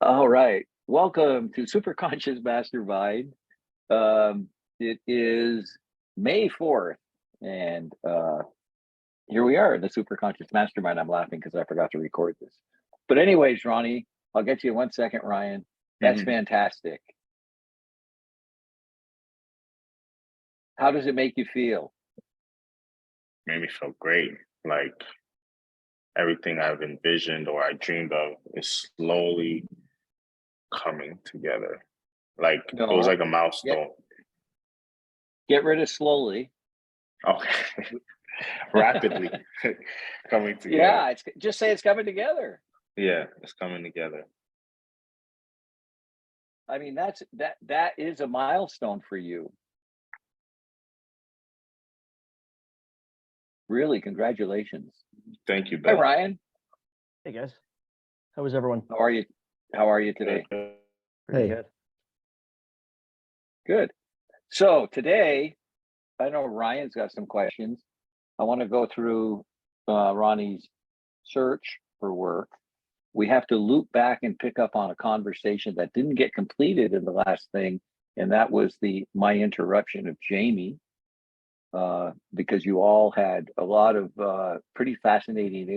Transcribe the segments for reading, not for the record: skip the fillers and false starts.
All right. Welcome to Super Conscious Mastermind. It is May 4th, and here we are in the Super Conscious Mastermind. I'm laughing because I forgot to record this. But anyways, Ronnie, I'll get you in 1 second, Ryan. That's fantastic. How does it make you feel? Made me feel great. Like everything I've envisioned or I dreamed of is slowly coming together. Like it was No, like a milestone. get rid of slowly. Okay. Rapidly coming together. Yeah, just say it's coming together. Yeah, it's coming together. I mean, that is a milestone for you. Really, congratulations. Thank you, Hi, Bill. Ryan. Hey guys, how was everyone? How are you? How are you today? Pretty Hey. good. Good. So today, I know Ryan's got some questions. I want to go through Ronnie's search for work. We have to loop back and pick up on a conversation that didn't get completed in the last thing, and that was my interruption of Jamie, because you all had a lot of pretty fascinating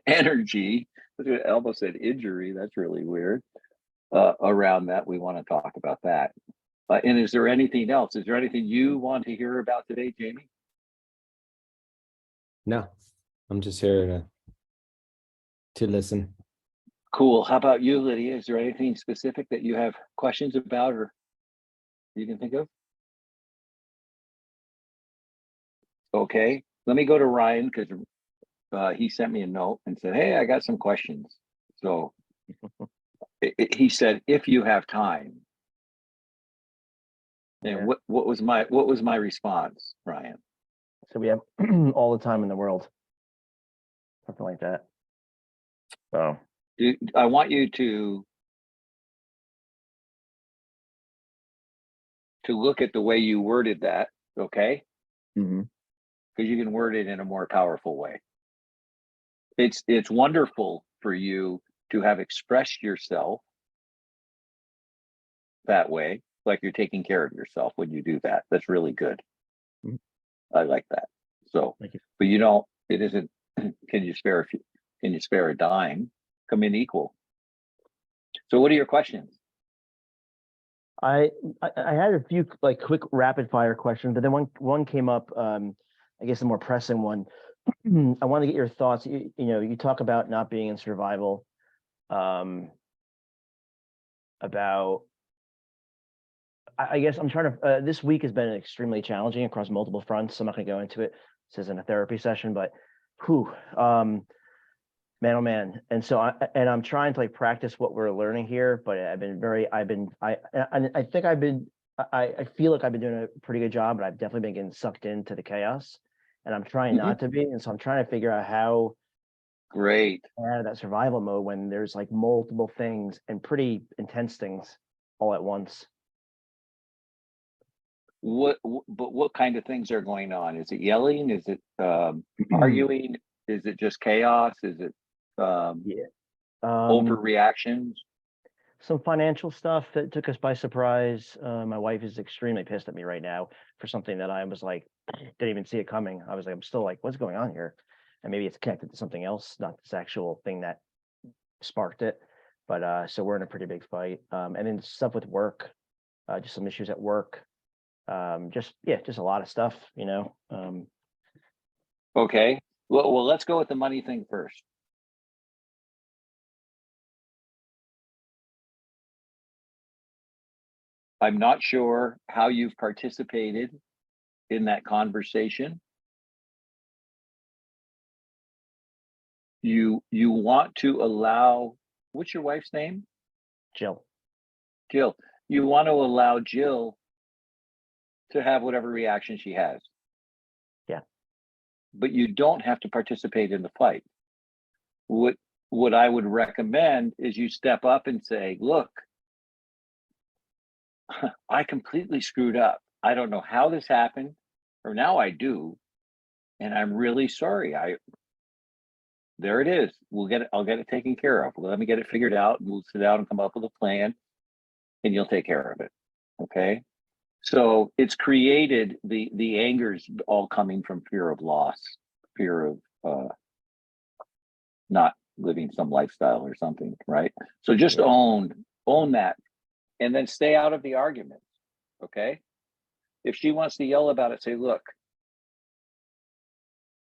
energy. I almost said injury. That's really weird. Around that, we want to talk about that. And is there anything else? Is there anything you want to hear about today, Jamie? No, I'm just here to listen. Cool. How about you, Lydia? Is there anything specific that you have questions about or you can think of? Okay, let me go to Ryan because he sent me a note and said, "Hey, I got some questions." So he said, "If you have time." And Yeah. what was my response, Ryan? So we have all the time in the world, something like that. So I want you to look at the way you worded that, okay? Because you can word it in a more powerful way. It's wonderful for you to have expressed yourself that way, like you're taking care of yourself when you do that. That's really good. I like that. So, thank you. but you don't. It isn't. Can you spare a dime? Come in equal. So, what are your questions? I had a few like quick rapid fire questions, but then one came up. I guess a more pressing one. I want to get your thoughts. You talk about not being in survival. About I guess I'm trying to. This week has been extremely challenging across multiple fronts. So I'm not going to go into it. This isn't a therapy session, but man, oh man. And so I'm trying to like practice what we're learning here, but I feel like I've been doing a pretty good job, but I've definitely been getting sucked into the chaos, and I'm trying not to be. And so I'm trying to figure out how Great. out of that survival mode when there's like multiple things and pretty intense things all at once. But what kind of things are going on? Is it yelling? Is it arguing? Is it just chaos? Is it overreactions? Some financial stuff that took us by surprise. My wife is extremely pissed at me right now for something that I was like, didn't even see it coming. I was like, I'm still like, what's going on here? And maybe it's connected to something else, not this actual thing that sparked it. But so we're in a pretty big fight. And then stuff with work, just some issues at work. Just a lot of stuff, Okay. Well, let's go with the money thing first. I'm not sure how you've participated in that conversation. You want to allow, what's your wife's name? Jill. Jill. You want to allow Jill to have whatever reaction she has. Yeah. But you don't have to participate in the fight. What I would recommend is you step up and say, look, I completely screwed up. I don't know how this happened, or now I do, and I'm really sorry. there it is. I'll get it taken care of. Let me get it figured out, and we'll sit down and come up with a plan, and you'll take care of it. Okay. So it's created the anger's all coming from fear of loss, fear of not living some lifestyle or something, right? So just Yeah. own that, and then stay out of the arguments. Okay. If she wants to yell about it, say, look,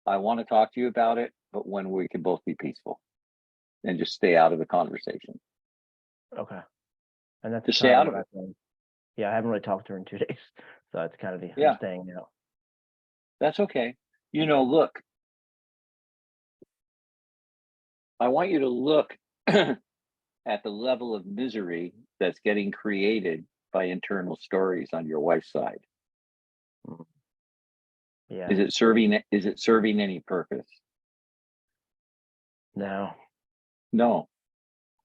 I want to talk to you about it, but when we can both be peaceful, and just stay out of the conversation. Okay. And that's Just stay kind out of what it. I've done. Yeah, I haven't really talked to her in 2 days, so that's kind of the Yeah. I'm staying now. That's okay. Look, I want you to look at the level of misery that's getting created by internal stories on your wife's side. Yeah. Is it serving any purpose? No. No.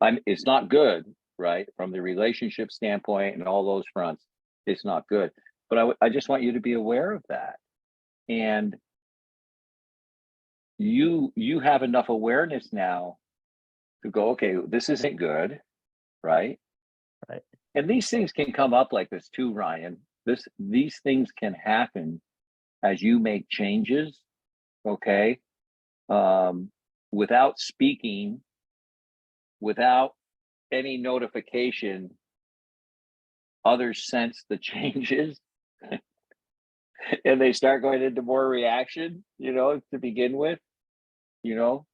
It's not good, right? From the relationship standpoint and all those fronts, it's not good. But I just want you to be aware of that. And you have enough awareness now to go, okay, this isn't good, right? Right. And these things can come up like this too, Ryan. These things can happen as you make changes, okay? Without speaking, without any notification, others sense the changes and they start going into more reaction, to begin with,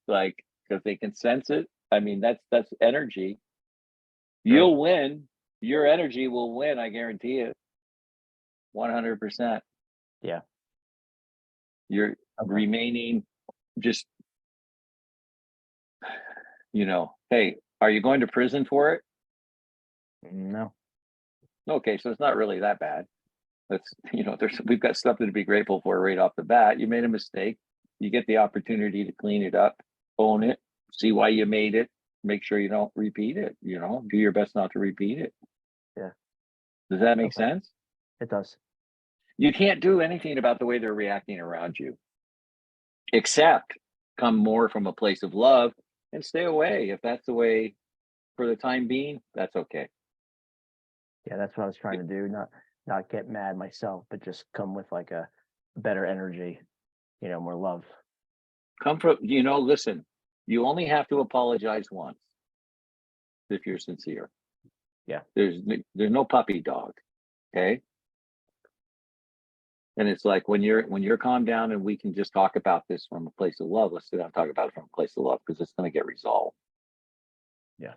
like, because they can sense it. I mean, that's energy. You'll win. Your energy will win. I guarantee it. 100%. Yeah. You're Okay. remaining just, hey, are you going to prison for it? No. Okay, so it's not really that bad. We've got something to be grateful for right off the bat. You made a mistake. You get the opportunity to clean it up, own it, see why you made it, make sure you don't repeat it, do your best not to repeat it. Yeah. Does that make Okay. sense? It does. You can't do anything about the way they're reacting around you, except come more from a place of love and stay away. If that's the way for the time being, that's okay. Yeah, that's what I was trying to do. Not get mad myself, but just come with like a better energy, more love. Come from, listen, you only have to apologize once if you're sincere. Yeah. There's no puppy dog. Okay. And it's like when you're calmed down and we can just talk about this from a place of love, let's sit down and talk about it from a place of love, because it's going to get resolved. Yeah.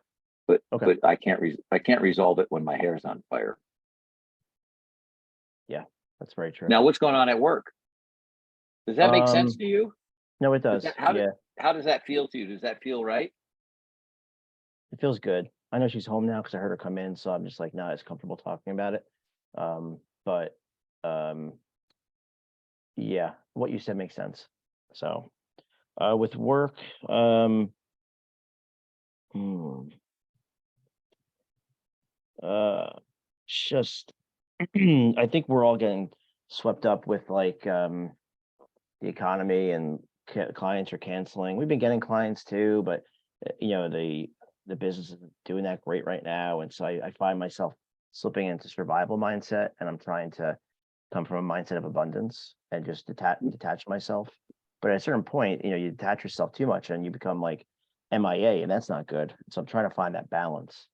But Okay. but I can't resolve it when my hair's on fire. Yeah, that's very true. Now, what's going on at work? Does that make sense to you? No, it does. How does that feel to you? Does that feel right? It feels good. I know she's home now because I heard her come in, so I'm just like not as comfortable talking about it. But yeah, what you said makes sense. So with work, just I think we're all getting swept up with like the economy, and clients are canceling. We've been getting clients too, but the business isn't doing that great right now, and so I find myself slipping into survival mindset, and I'm trying to come from a mindset of abundance and just detach myself. But at a certain point, you detach yourself too much and you become like MIA, and that's not good. So I'm trying to find that balance.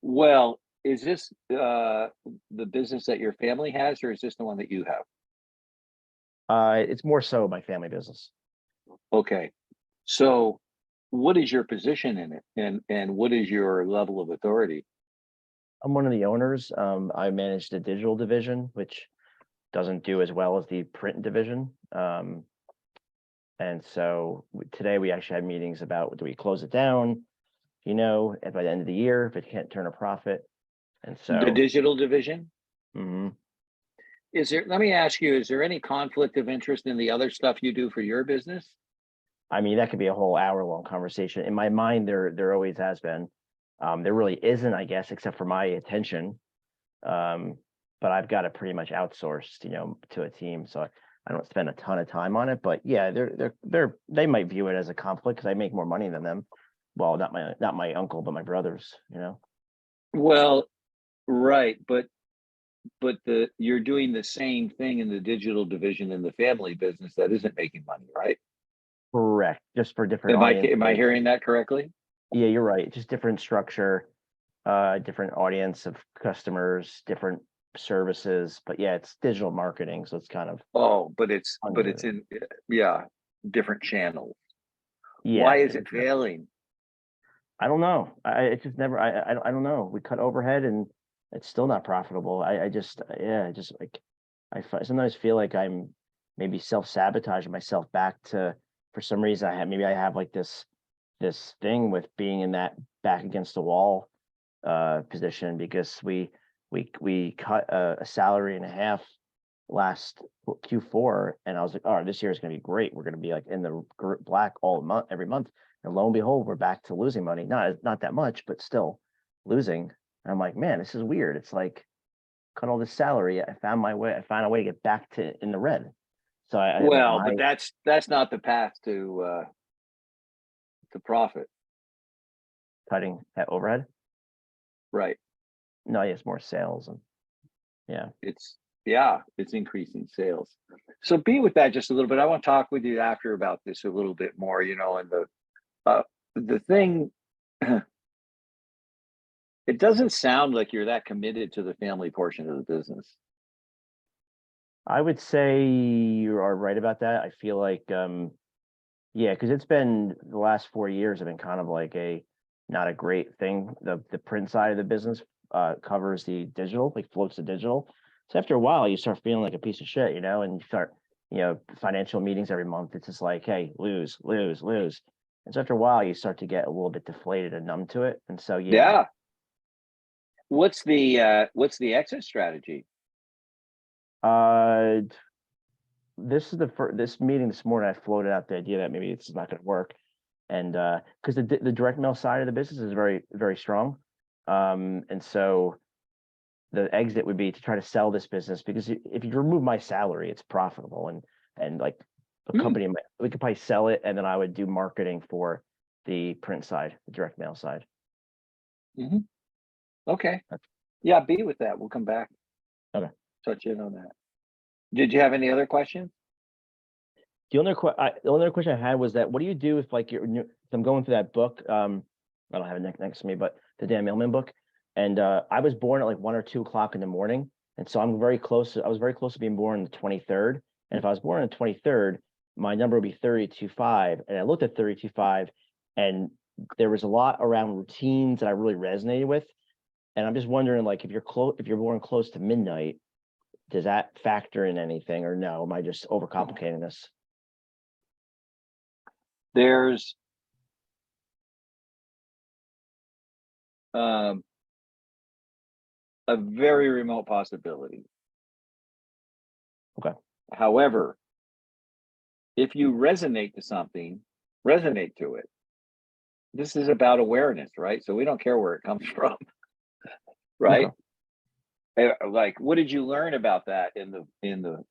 Well, is this the business that your family has, or is this the one that you have? It's more so my family business. Okay. So what is your position in it, and what is your level of authority? I'm one of the owners. I manage the digital division, which doesn't do as well as the print division. And so today we actually had meetings about, do we close it down, and by the end of the year, if it can't turn a profit. And so The digital division? Mhm. Let me ask you, is there any conflict of interest in the other stuff you do for your business? I mean, that could be a whole hour-long conversation. In my mind, there always has been. There really isn't, I guess, except for my attention. But I've got it pretty much outsourced, to a team. So I don't spend a ton of time on it, but yeah, they might view it as a conflict because I make more money than them. Well, not my uncle, but my brothers, you know. Well, right, but you're doing the same thing in the digital division in the family business that isn't making money, right? Correct. Just for different Am I audiences. hearing that correctly? Yeah, you're right. Just different structure, different audience of customers, different services. But yeah, it's digital marketing, so it's kind of Oh, but it's under. in, yeah, different channels. Yeah, Why is it failing? I don't know. It's just never. I don't know. We cut overhead and it's still not profitable. I just yeah, just like sometimes feel like I'm maybe self-sabotaging myself back to, for some reason I have like this thing with being in that back against the wall position because we cut a salary and a half last Q4, and I was like, oh, this year is going to be great. We're going to be like in the black all month, every month. And lo and behold, we're back to losing money. Not that much, but still losing. And I'm like, man, this is weird. It's like cut all this salary. I found a way to get back to in the red. So I'm like, Well, but that's not the path to profit, cutting that overhead. right? No, it's more sales and yeah. It's increasing sales. So be with that just a little bit. I want to talk with you after about this a little bit more, and the thing, it doesn't sound like you're that committed to the family portion of the business. I would say you are right about that. I feel like, yeah, because it's been the last 4 years have been kind of like not a great thing. The print side of the business covers the digital, like floats the digital. So after a while, you start feeling like a piece of shit, and you start, financial meetings every month. It's just like, hey, lose, lose, lose. And so after a while, you start to get a little bit deflated and numb to it. And so, yeah. Yeah. What's the exit strategy? This meeting this morning, I floated out the idea that maybe it's not going to work, and because the direct mail side of the business is very, very strong, and so the exit would be to try to sell this business because if you remove my salary, it's profitable, and like the company, we could probably sell it, and then I would do marketing for the print side, the direct mail side. Mm-hmm. Okay. Yeah, be with that. We'll come back. Okay. Touch in on that. Did you have any other questions? The only question I had was that what do you do if like I'm going through that book? I don't have it next to me, but the Dan Millman book. And I was born at like 1 or 2 o'clock in the morning. And so I was very close to being born on the 23rd. And if I was born on the 23rd, my number would be 32.5. And I looked at 32.5 and there was a lot around routines that I really resonated with. And I'm just wondering, like, if you're born close to midnight, does that factor in anything or no? Am I just overcomplicating this? There's a very remote possibility. Okay. However, if you resonate to it. This is about awareness, right? So we don't care where it comes from, right? Okay. Like, what did you learn about that in the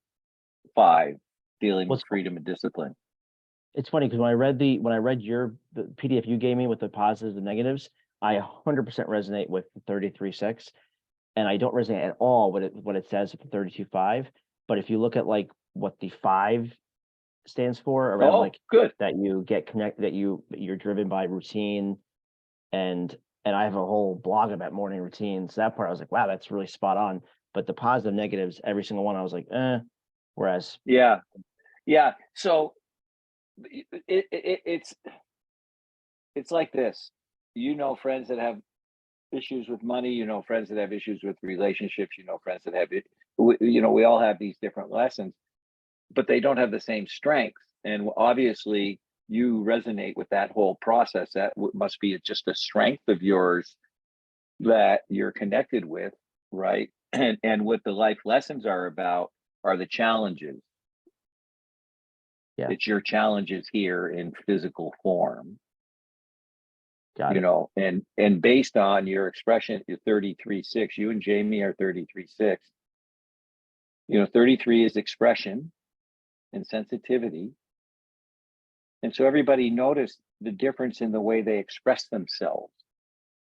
5 dealing with freedom and discipline? It's funny because when I read the PDF you gave me with the positives and negatives, I 100% resonate with the 33.6, and I don't resonate at all what it says with the 32.5. But if you look at like what the 5 stands for around good, that you get connected, that you're driven by routine, and I have a whole blog about morning routines. That part I was like, wow, that's really spot on. But the positive negatives, every single one, I was like, whereas yeah. So it's like this, friends that have issues with money, friends that have issues with relationships, friends that have it, we all have these different lessons, but they don't have the same strengths. And obviously you resonate with that whole process. That must be just a strength of yours that you're connected with, right? And what the life lessons are about are the challenges. Yeah. It's your challenges here in physical form. Got it. And based on your expression, you're 33.6, you and Jamie are 33.6. 33 is expression. and sensitivity. And so everybody noticed the difference in the way they express themselves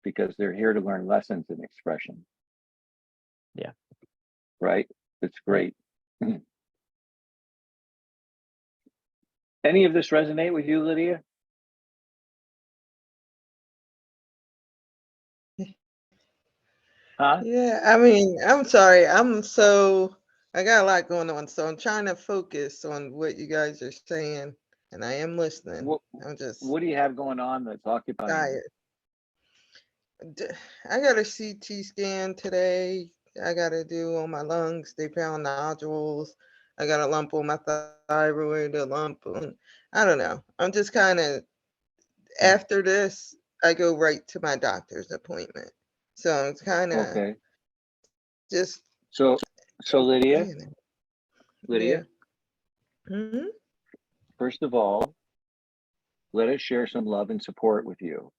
because they're here to learn lessons in expression. Yeah. Right? It's great. Any of this resonate with you, Lydia? Huh? Yeah, I mean, I'm sorry. I got a lot going on, so I'm trying to focus on what you guys are saying, and I am listening. What, I'm just what do you have going on that's occupying you? tired. I got a CT scan today. I got to do on my lungs. They found nodules. I got a lump on my thyroid, a lump on, I don't know. I'm just kind of, after this, I go right to my doctor's appointment. So it's kind of Okay. just, So Lydia, you know, Lydia, yeah. Hmm. first of all, let us share some love and support with you.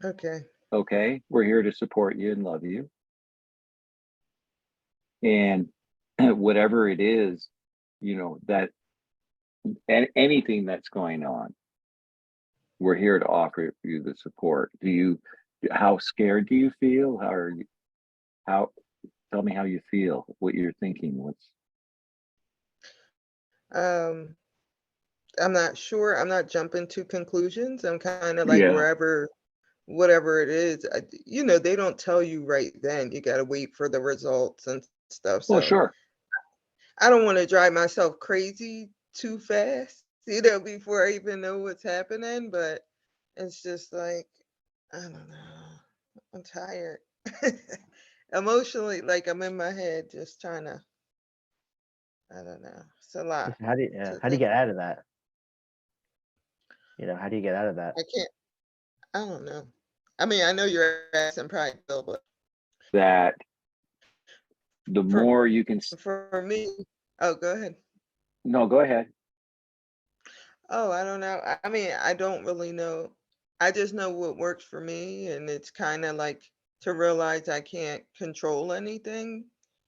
Okay. Okay. We're here to support you and love you. And whatever it is, that anything that's going on, we're here to offer you the support. How scared do you feel? Tell me how you feel, what you're thinking, Um, I'm not sure. I'm not jumping to conclusions. I'm kind of like yeah. whatever it is. They don't tell you right then. You got to wait for the results and stuff. Well, So sure. I don't want to drive myself crazy too fast, before I even know what's happening. But it's just like, I don't know. I'm tired. Emotionally, like I'm in my head, just trying to, I don't know. It's a lot How do you, to how do you think. get out of that? How do you get out of that? I can't. I don't know. I mean, I know you're asking probably, Bill, but That the for more you can, for me, oh, go ahead. no, go ahead. Oh, I don't know. I mean, I don't really know. I just know what works for me, and it's kind of like to realize I can't control anything.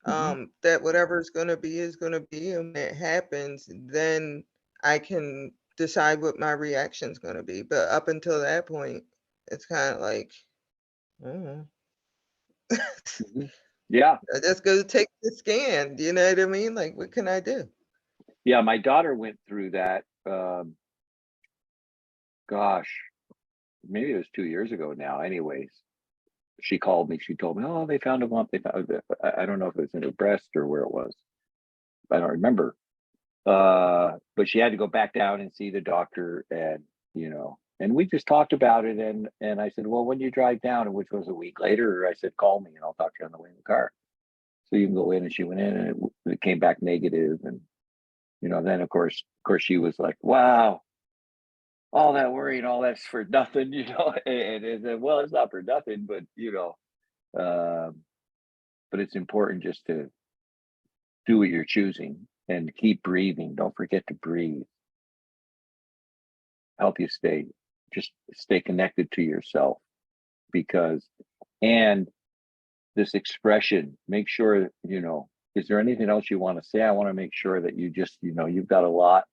Mhm. That whatever's gonna be is gonna be, and when it happens, then I can decide what my reaction's gonna be. But up until that point, it's kind of like, I don't know. Mhm. Yeah. I just go take the scan. You know what I mean? Like, what can I do? Yeah. My daughter went through that. Gosh, maybe it was 2 years ago now. Anyways, she called me. She told me, "Oh, they found a lump. They found." I don't know if it was in her breast or where it was. I don't remember. But she had to go back down and see the doctor, and we just talked about it. And I said, "Well, when you drive down," and which was a week later, I said, "Call me and I'll talk to you on the way in the car." So you can go in, and she went in, and it came back negative, and then of course, she was like, "Wow, all that worry and all that's for nothing," and well, it's not for nothing, but um, but it's important just to do what you're choosing and keep breathing. Don't forget to breathe. Help you stay connected to yourself, because and this expression, make sure, is there anything else you want to say? I want to make sure that you just, you've got a lot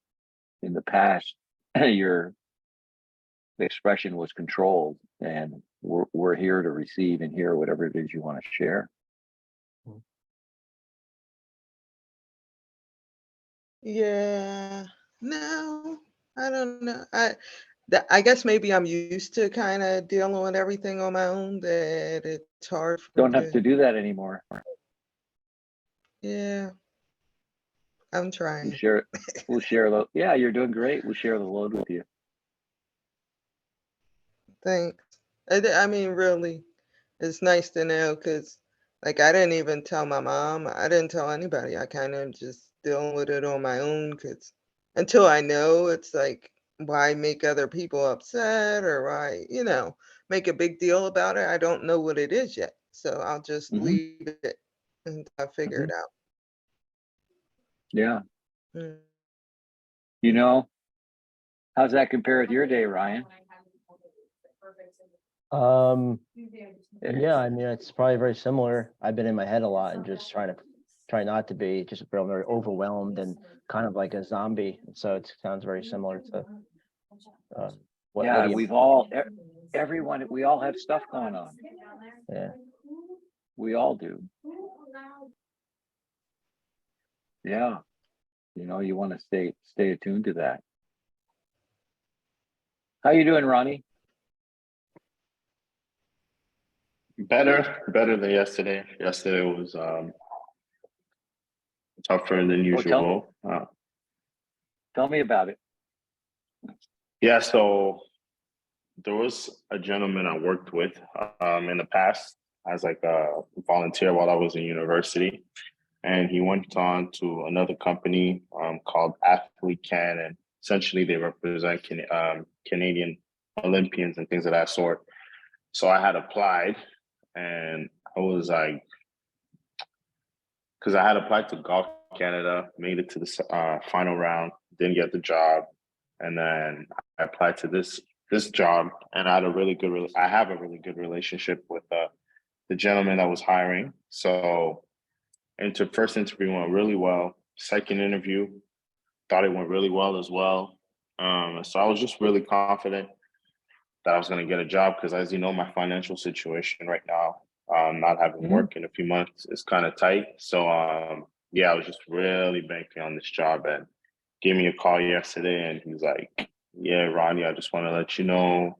in the past. Your expression was controlled, and we're here to receive and hear whatever it is you want to share. Yeah. No, I don't know. I guess maybe I'm used to kind of dealing with everything on my own, that it's hard for me Don't have to. to do that anymore. Yeah, I'm We trying. share we'll share the yeah, you're doing great. We'll share the load with you. Thanks. I mean, really, it's nice to know, because, like, I didn't even tell my mom. I didn't tell anybody. I kind of just dealing with it on my own, because until I know, it's like, why make other people upset, or why, make a big deal about it? I don't know what it is yet. So I'll just Hmm. leave it until I figure Hmm. it out. Yeah. Mm. You know, how's that compare with your day, Ryan? Yeah, I mean, it's probably very similar. I've been in my head a lot and just trying to try not to be, just feel very overwhelmed and kind of like a zombie. So it sounds very similar to what Yeah, do you- we've all, everyone, we all have stuff going on. yeah. We all do. Yeah. You know, you want to stay attuned to that. How you doing, Ronnie? Better than yesterday. Yesterday was tougher than usual. Tell me about it. Yeah, so there was a gentleman I worked with in the past as like a volunteer while I was in university, and he went on to another company called Athlete Can, and essentially they represent Canadian Olympians and things of that sort. So I had applied, and I was like, because I had applied to Golf Canada, made it to the final round, didn't get the job, and then I applied to this job, and I have a really good relationship with the gentleman that was hiring. So, first interview went really well. Second interview, thought it went really well as well. So I was just really confident that I was going to get a job because, as you know, my financial situation right now, not having work in a few months is kind of tight. So, yeah, I was just really banking on this job, and gave me a call yesterday, and he's like, "Yeah, Ronnie, I just want to let you know,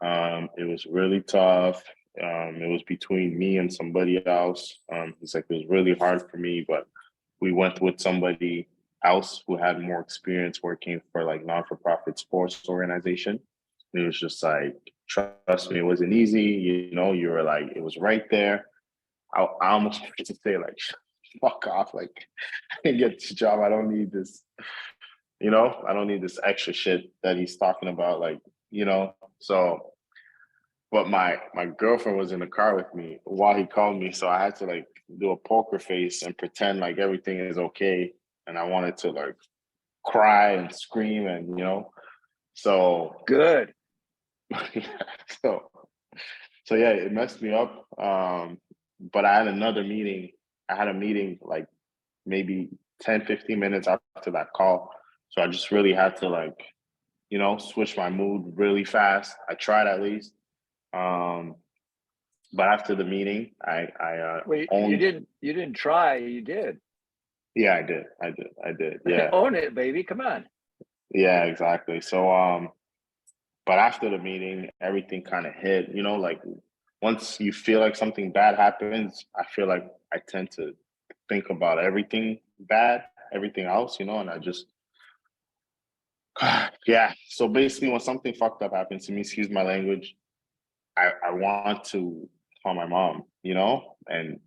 it was really tough. It was between me and somebody else. He's like, it was really hard for me, but we went with somebody else who had more experience working for like non-for-profit sports organization. And it was just like, trust me, it wasn't easy. You know, you were like, it was right there. I almost wanted to say like, fuck off. Like, I didn't get this job. I don't need this. You know, I don't need this extra shit that he's talking about. Like, you know, so. But my girlfriend was in the car with me while he called me, so I had to like do a poker face and pretend like everything is okay. And I wanted to like cry and scream, and you know, so Good. so yeah, it messed me up. But I had another meeting. I had a meeting like maybe 10, 15 minutes after that call. So I just really had to like, you know, switch my mood really fast. I tried at least. But after the meeting, I Wait, owned. you didn't try, you did. Yeah, I did. Yeah, Own it, baby. Come on. yeah, exactly. So, but after the meeting, everything kind of hit. You know, like once you feel like something bad happens, I feel like I tend to think about everything bad, everything else. You know, and I just, yeah. So basically, when something fucked up happens to me, excuse my language, I want to call my mom. You know, and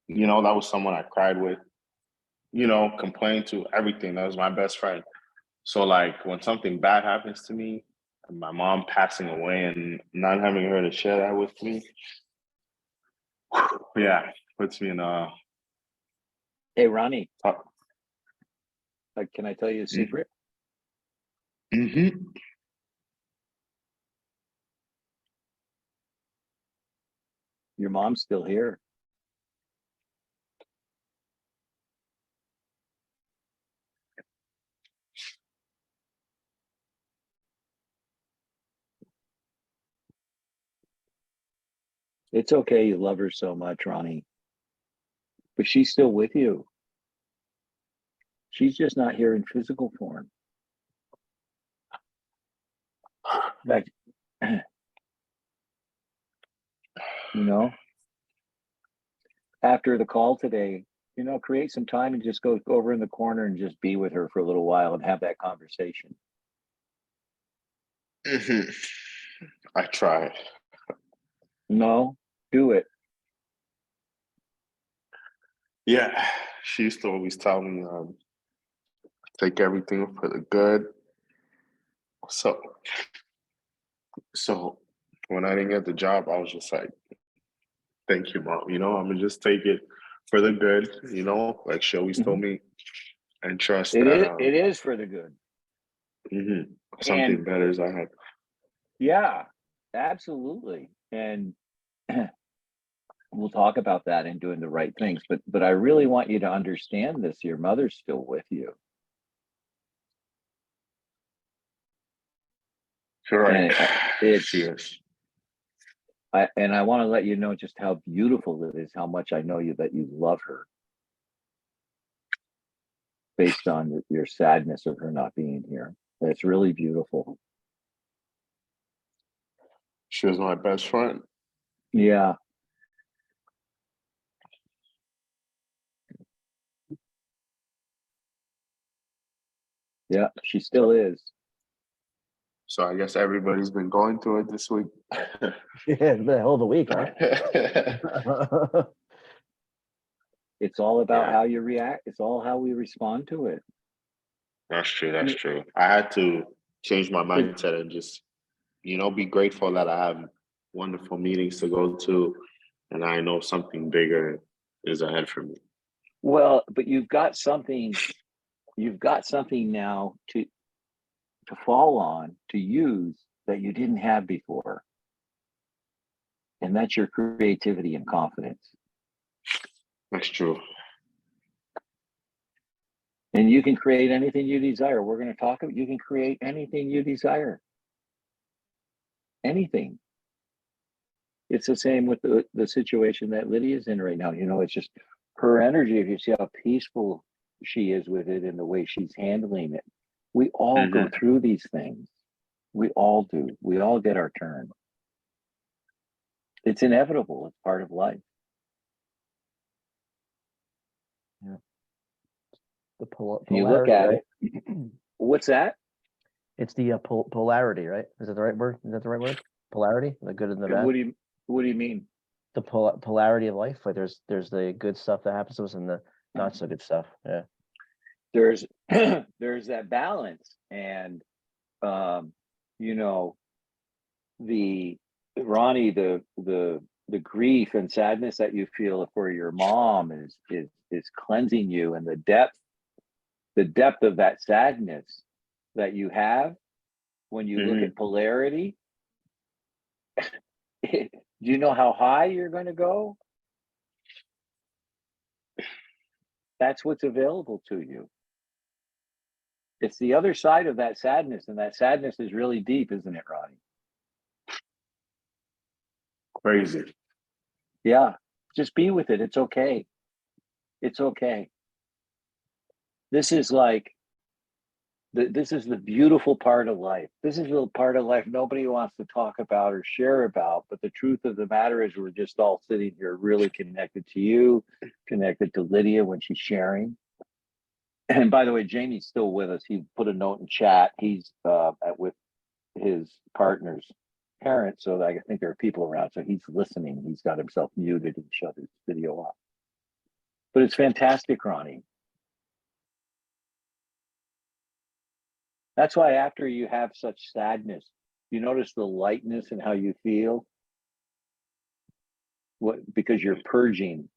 you know, that was someone I cried with, you know, complained to, everything. That was my best friend. So like when something bad happens to me, and my mom passing away and not having her to share that with me, yeah, puts me in a Hey, Ronnie, tough. can I tell you a secret? Mm-hmm. Your mom's still here. It's okay. You love her so much, Ronnie, but she's still with you. She's just not here in physical form. In fact, you know, after the call today, you know, create some time and just go over in the corner and just be with her for a little while and have that conversation. Mm-hmm. I tried. No, do it. Yeah, she used to always tell me, take everything for the good. So when I didn't get the job, I was just like, thank you, mom. You know, I'm gonna just take it for the good. You know, like she always told me, and trust that It is for the good. something And better is ahead. yeah, absolutely. And we'll talk about that and doing the right things. But I really want you to understand this. Your mother's still with you. Correct. And it's Yes. and I want to let you know just how beautiful it is, how much I know that you love her based on your sadness of her not being here. It's really beautiful. She was my best friend. Yeah. Yeah, she still is. So I guess everybody's been going through it this week. Yeah, the hell of a week, huh? It's all about Yeah. how you react. It's all how we respond to it. That's true. That's true. I had to change my mindset and just, be grateful that I have wonderful meetings to go to, and I know something bigger is ahead for me. Well, but you've got something now to fall on, to use that you didn't have before. And that's your creativity and confidence. That's true. And you can create anything you desire. We're going to talk about, you can create anything you desire. Anything. It's the same with the situation that Lydia's in right now. It's just her energy. If you see how peaceful she is with it and the way she's handling it, we all go through these things. We all do. We all get our turn. It's inevitable. It's part of life. Yeah. The polarity, You look at right? it. What's that? It's the polarity, right? Is that the right word? Is that the right word? Polarity, the good and the bad. What do you mean? The polarity of life. Like there's the good stuff that happens to us and the not so good stuff. Yeah. There's there's that balance, and the Ronnie, the grief and sadness that you feel for your mom is cleansing you, and the depth of that sadness that you have when you look at polarity. Do you know how high you're going to go? That's what's available to you. It's the other side of that sadness, and that sadness is really deep, isn't it, Ronnie? Crazy. Yeah, just be with it. It's okay. It's okay. This is this is the beautiful part of life. This is the part of life nobody wants to talk about or share about. But the truth of the matter is we're just all sitting here really connected to you, connected to Lydia when she's sharing. And by the way, Jamie's still with us. He put a note in chat. He's with his partner's parents, so I think there are people around. So he's listening. He's got himself muted and shut his video off. But it's fantastic, Ronnie. That's why after you have such sadness, you notice the lightness in how you feel. Because you're purging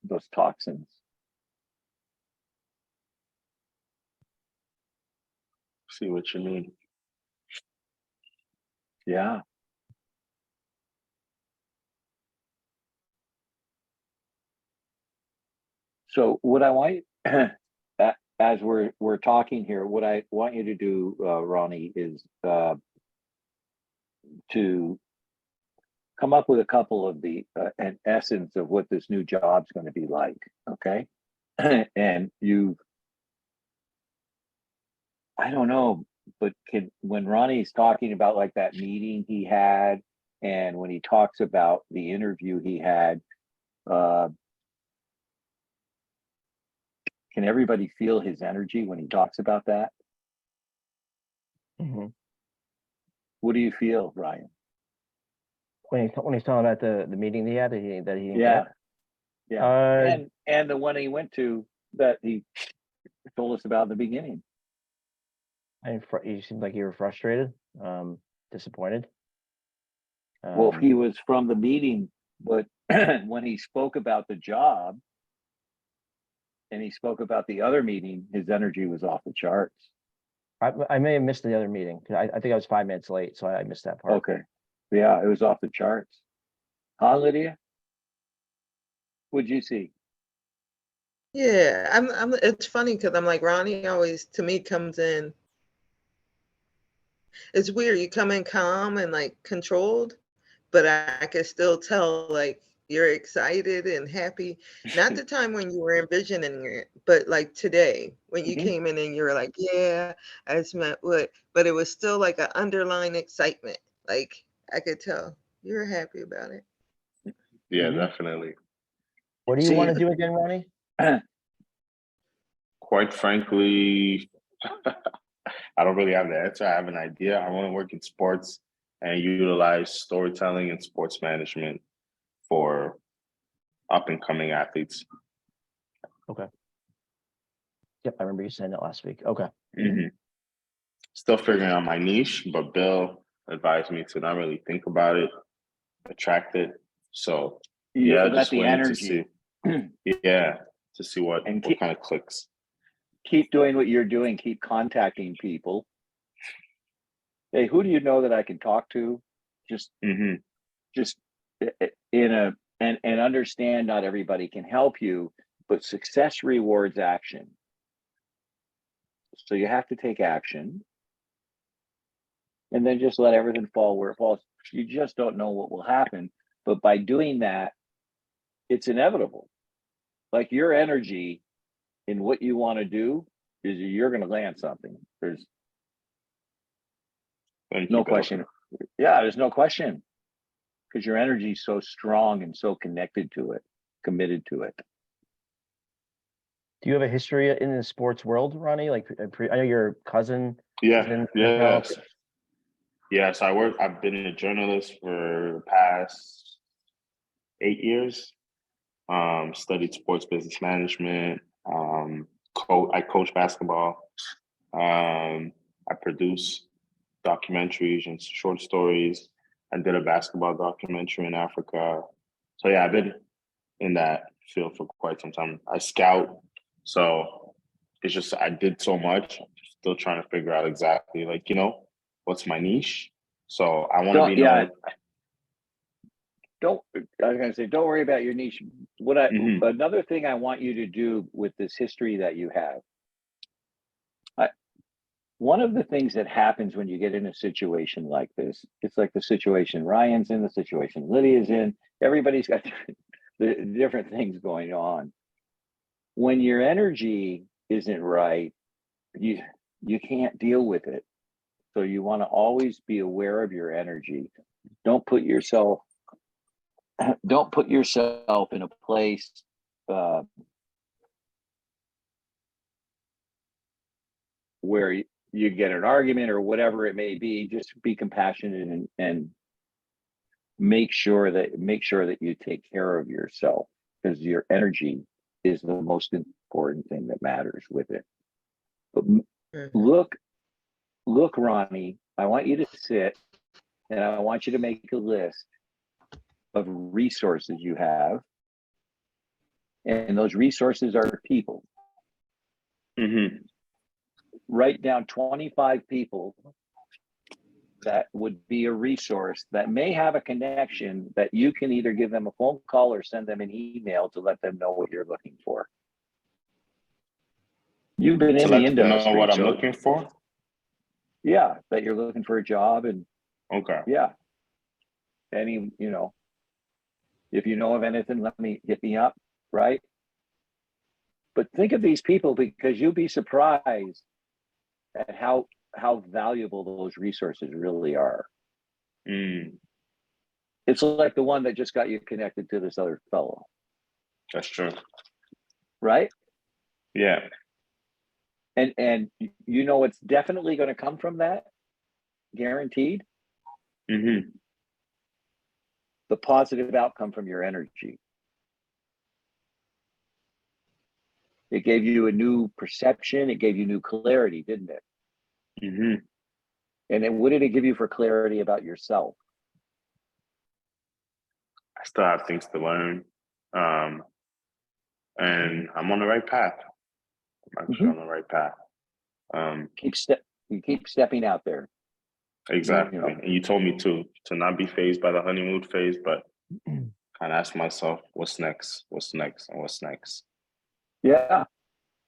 those toxins. See what you mean. Yeah. So what I want as we're talking here, what I want you to do, Ronnie, is to come up with a couple of an essence of what this new job's going to be like. Okay. And I don't know, but when Ronnie's talking about like that meeting he had, and when he talks about the interview he had, can everybody feel his energy when he talks about that? Mm-hmm. What do you feel, Ryan? When he's talking about the meeting he had that he didn't Yeah. get? Yeah. And the one he went to that he told us about in the beginning. You seemed like you were frustrated, disappointed. Well, he was from the meeting, but when he spoke about the job and he spoke about the other meeting, his energy was off the charts. I may have missed the other meeting. I think I was 5 minutes late, so I missed that part. Okay. Yeah, it was off the charts. Huh, Lydia? What'd you see? Yeah, it's funny because I'm like, Ronnie always, to me, comes in. It's weird. You come in calm and like controlled, but I can still tell like you're excited and happy. Not the time when you were envisioning it, but like today when you Mhm. came in and you were like, yeah, I just meant what, but it was still like an underlying excitement. Like I could tell you were happy about it. Yeah, Mhm. definitely. What do you See, want to do again, Ronnie? Quite frankly, I don't really have the answer. I have an idea. I want to work in sports and utilize storytelling and sports management for up and coming athletes. Yep, I remember you saying that last week. Okay. Mhm. Still figuring out my niche, but Bill advised me to not really think about it, attract it. So you yeah, let just the waiting to energy see. Yeah, to see what and kind of clicks. keep doing what you're doing. Keep contacting people. Hey, who do you know that I can talk to? Just Hmm just in a and understand not everybody can help you, but success rewards action. So you have to take action and then just let everything fall where it falls. You just don't know what will happen, but by doing that, it's inevitable. Like your energy in what you want to do is you're going to land something. There's Thank you, no Bill. question. Yeah, there's no question because your energy is so strong and so connected to it, committed to it. Do you have a history in the sports world, Ronnie? Like, I know your cousin is Yeah, in NFL. yes. Yes, I've been a journalist for the past 8 years. Studied sports business management. I coach basketball. I produce documentaries and short stories. I did a basketball documentary in Africa. So yeah, I've been in that field for quite some time. I scout. So it's just I did so much. I'm still trying to figure out exactly like, what's my niche. So I want to Don't be yeah, known. don't I was going to say don't worry about your niche. What I Mhm. another thing I want you to do with this history that you have. One of the things that happens when you get in a situation like this, it's like the situation Ryan's in, the situation Lydia's in. Everybody's got the different things going on. When your energy isn't right, you can't deal with it. So you want to always be aware of your energy. Don't put yourself in a place uh, where you get an argument or whatever it may be. Just be compassionate and make sure that you take care of yourself because your energy is the most important thing that matters with it. But Mhm. look, Ronnie, I want you to sit and I want you to make a list of resources you have. And those resources are people. Mhm. Write down 25 people that would be a resource that may have a connection that you can either give them a phone call or send them an email to let them know what you're looking for. You've been To in the let them know industry, what I'm so looking for. yeah, that you're looking for a job and Okay. yeah, any, if you know of anything, hit me up, right? But think of these people because you'll be surprised at how valuable those resources really are. Mm, It's like the one that just got you connected to this other fellow, that's true. right? Yeah. And you know what's definitely going to come from that, guaranteed, Hmm the positive outcome from your energy. It gave you a new perception, it gave you new clarity, didn't it? hmm And then what did it give you for clarity about yourself? I still have things to learn. Um, and I'm on the right path. I'm actually Mhm. on the right path. Um, You keep stepping out there. exactly. And you told me to not be phased by the honeymoon phase, but kind of ask myself, what's next? What's next? And what's next? Yeah.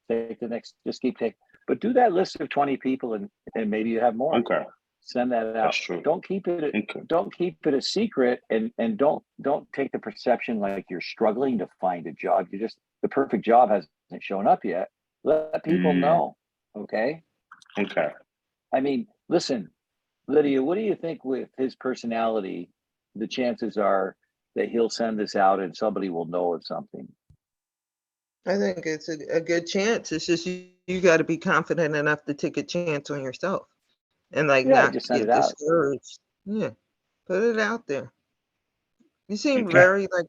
Take the next, just keep taking, but do that list of 20 people and maybe you have more. Okay, Send that out. that's true. Don't keep it, Okay. don't keep it a secret, and don't take the perception like you're struggling to find a job. You just, the perfect job hasn't shown up yet. Let people know. Okay. Okay. I mean, listen, Lydia, what do you think with his personality? The chances are that he'll send this out and somebody will know of something. I think it's a good chance. It's just you got to be confident enough to take a chance on yourself and like Yeah, not just send get it out. discouraged. Yeah, put it out there. You seem Okay. very like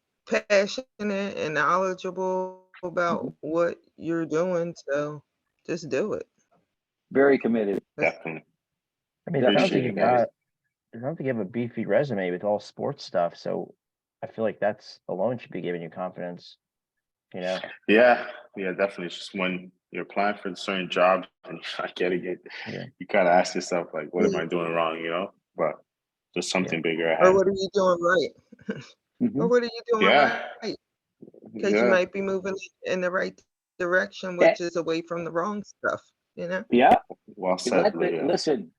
passionate and knowledgeable about what you're doing, so just do it. Very committed. Definitely. I mean, it sounds like Appreciate you it, guys. got, it sounds like you have a beefy resume with all sports stuff. So I feel like that's alone should be giving you confidence, you know? Yeah, definitely. It's just when you're applying for certain jobs and you're not getting it, Yeah. you kind of ask yourself, like, what am I doing wrong, you know? But there's something bigger Or ahead. what are you doing right? Or what are you doing Yeah. right? Because you Yeah. might be moving in the right direction, Yeah. which is away from the wrong stuff, you know? Yeah. Well said, Lydia. Listen,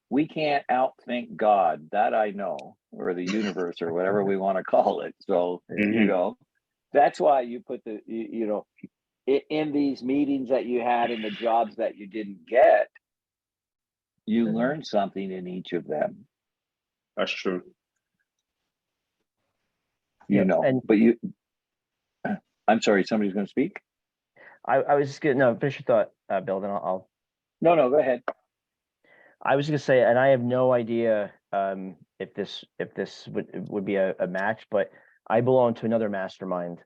we can't outthink God, that I know, or the universe, or whatever we want to call it. So, you know, that's why you put the, you know, in these meetings that you had and the jobs that you didn't get, you learned something in each of them, That's true. you Yeah, know, and but I'm sorry, somebody's going to speak? I was just gonna, no, finish your thought, Bill, then I'll No, go ahead. I was gonna say, and I have no idea if this would be a match, but I belong to another mastermind.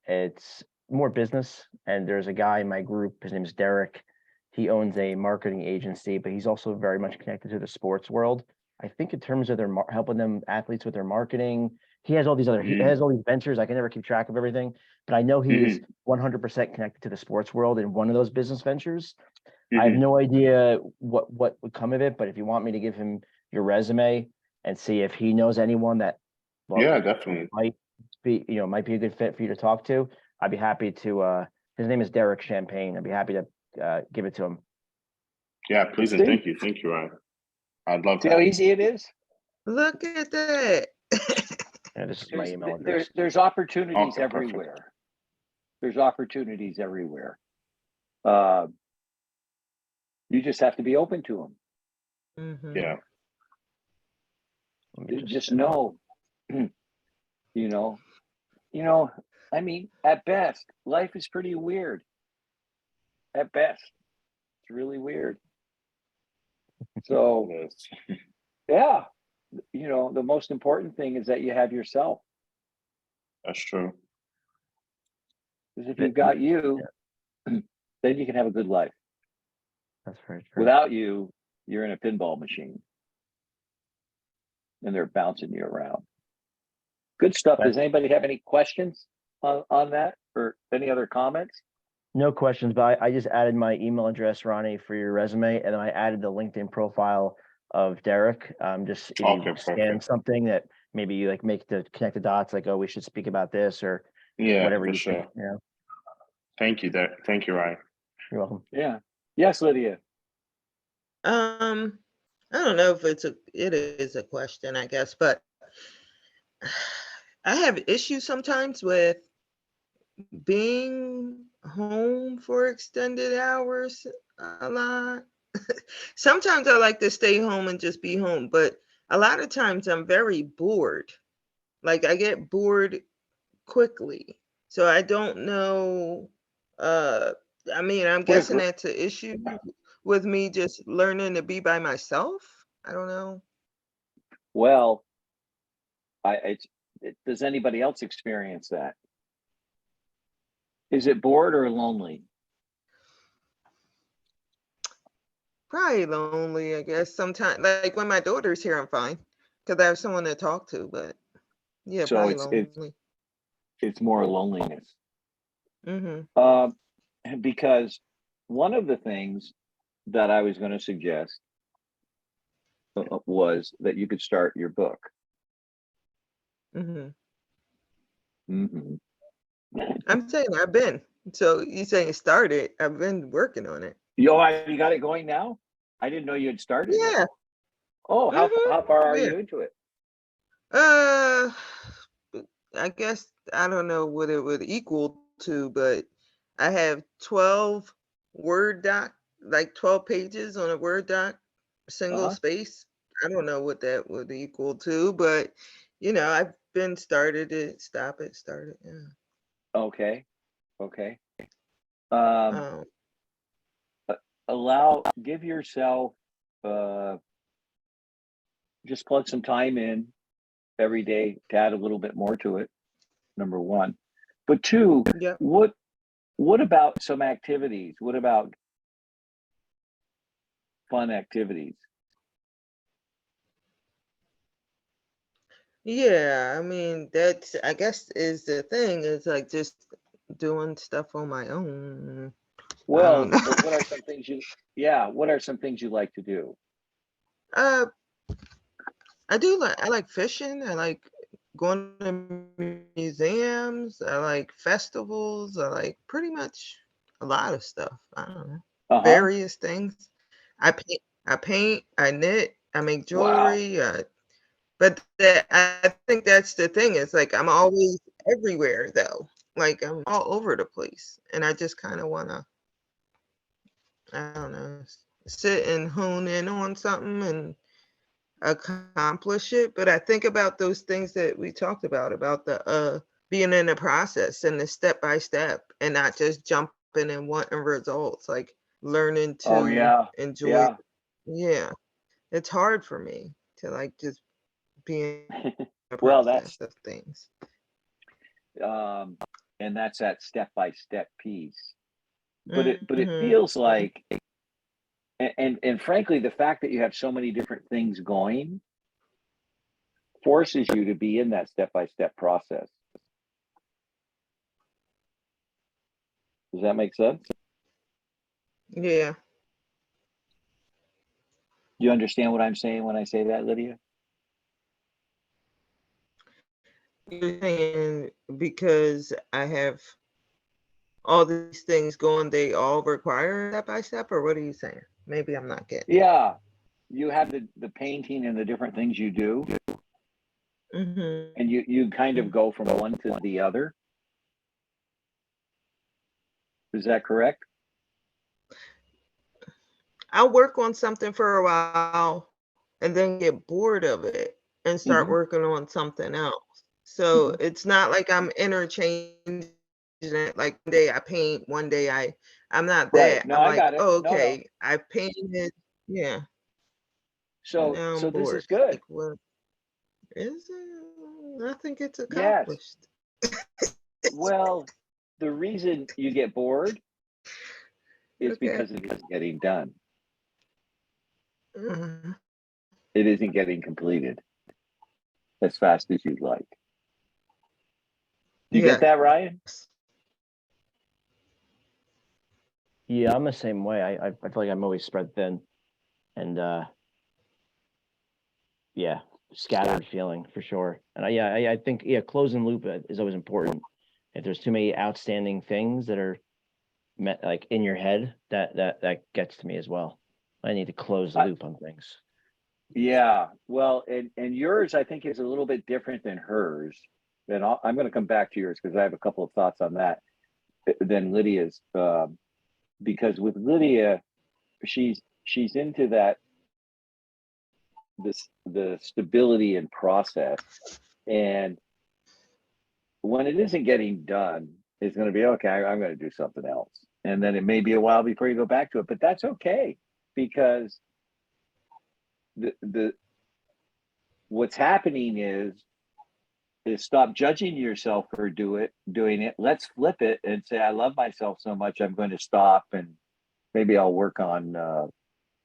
It's more business, and there's a guy in my group. His name is Derek. He owns a marketing agency, but he's also very much connected to the sports world. I think in terms of their helping them athletes with their marketing, he has all these other he has all these ventures. I can never keep track of everything, but I know he's 100% connected to the sports world in one of those business ventures. I have no idea what would come of it, but if you want me to give him your resume and see if he knows anyone that, well, Yeah, definitely. might be, you know, might be a good fit for you to talk to, I'd be happy to. His name is Derek Champagne. I'd be happy to give it to him. Yeah, please and thank you, Ryan. I'd love See that. how easy it is? Look at that. Yeah, this is my email address. There's opportunities Okay, perfect. everywhere. There's opportunities everywhere. You just have to be open to them. Yeah. Just know, you know, I mean, at best, life is pretty weird. At best, it's really weird. So, yeah, you know, the most important thing is that you have yourself. That's true. Because if you've got you, then you can have a good life. That's very true. Without you, you're in a pinball machine. And they're bouncing you around. Good stuff. Does anybody have any questions on that or any other comments? No questions, but I just added my email address, Ronnie, for your resume, and then I added the LinkedIn profile of Derek. Just if you scan something that maybe you like make to connect the dots, like, oh, we should speak about this or whatever you think. Yeah. Thank you, Derek. Thank you, Ryan. You're welcome. Yeah. Yes, Lydia. I don't know if it is a question, I guess, but I have issues sometimes with being home for extended hours a lot. Sometimes I like to stay home and just be home, but a lot of times I'm very bored. Like I get bored quickly. So I don't know. I mean, I'm guessing that's an issue with me just learning to be by myself. I don't know. Well, does anybody else experience that? Is it bored or lonely? Probably lonely, I guess. Sometimes, like when my daughter's here, I'm fine because I have someone to talk to. But yeah, So probably lonely. it's more loneliness. Mm-hmm. Because one of the things that I was going to suggest was that you could start your book. hmm Hmm. I'm saying I've been. So you saying it started? I've been working on it. You got it going now? I didn't know you had started it. Yeah. Oh, how far are Yeah. you into it? Uh, I guess I don't know what it would equal to, but I have 12 Word doc, like 12 pages on a Word doc, single Uh-huh. space. I don't know what that would equal to, but I've been started it, stop it, started. Yeah. Okay. Okay. Um, Um, give yourself, uh, just plug some time in every day to add a little bit more to it. Number one, but two, yep. what about some activities? What about fun activities? Yeah, I mean, that's, I guess, is the thing, is like just doing stuff on my own. I don't Well, know. but what are some things what are some things you like to do? Uh, I like fishing. I like going to museums. I like festivals. I like pretty much a lot of stuff. I don't know, Uh-huh. various things. I paint, I knit, I make Wow. jewelry. But I think that's the thing. It's like I'm always everywhere though. Like I'm all over the place, and I just kind of wanna, I don't know, sit and hone in on something and accomplish it. But I think about those things that we talked about the being in the process and the step by step, and not just jumping and wanting results, like learning Oh to yeah. enjoy. Yeah. Yeah, it's hard for me to like just be in the Well, process of things. um and that's that step by step piece. But it Mhm. feels like, and frankly, the fact that you have so many different things going forces you to be in that step by step process. Does that make sense? Yeah. Do you understand what I'm saying when I say that, Lydia? You're saying because I have all these things going, they all require step by step, or what are you saying? Maybe I'm not getting it. Yeah. You have the painting and the different things you do, and you kind of Mhm. go from one to the other. Is that correct? I'll work on something for a while and then get bored of it and start Hmm. working on something else. So Hmm. it's not like I'm interchanging it. Like one day I paint, one day I'm not Right. that. No, I'm I like, got it. oh, No, no. okay, I painted, yeah, and now I'm So this bored. is good. Like, what is it? Nothing gets Yes. accomplished. Well, the reason you get bored is Okay. because it isn't getting done. Mhm. It isn't getting completed as fast as you'd like. You get Yes. that, Ryan? Yeah, I'm the same way. I feel like I'm always spread thin, and yeah, scattered feeling for sure. And I think closing loop is always important. If there's too many outstanding things that are like in your head, that gets to me as well. I need to close the Uh, loop on things. yeah. Well, and yours, I think, is a little bit different than hers. And I'm going to come back to yours because I have a couple of thoughts on that than Lydia's. Because with Lydia, she's into that the stability and process, and when it isn't getting done, it's going to be okay. I'm going to do something else, and then it may be a while before you go back to it, but that's okay because the what's happening is stop judging yourself for doing it. Let's flip it and say, I love myself so much, I'm going to stop and maybe I'll work on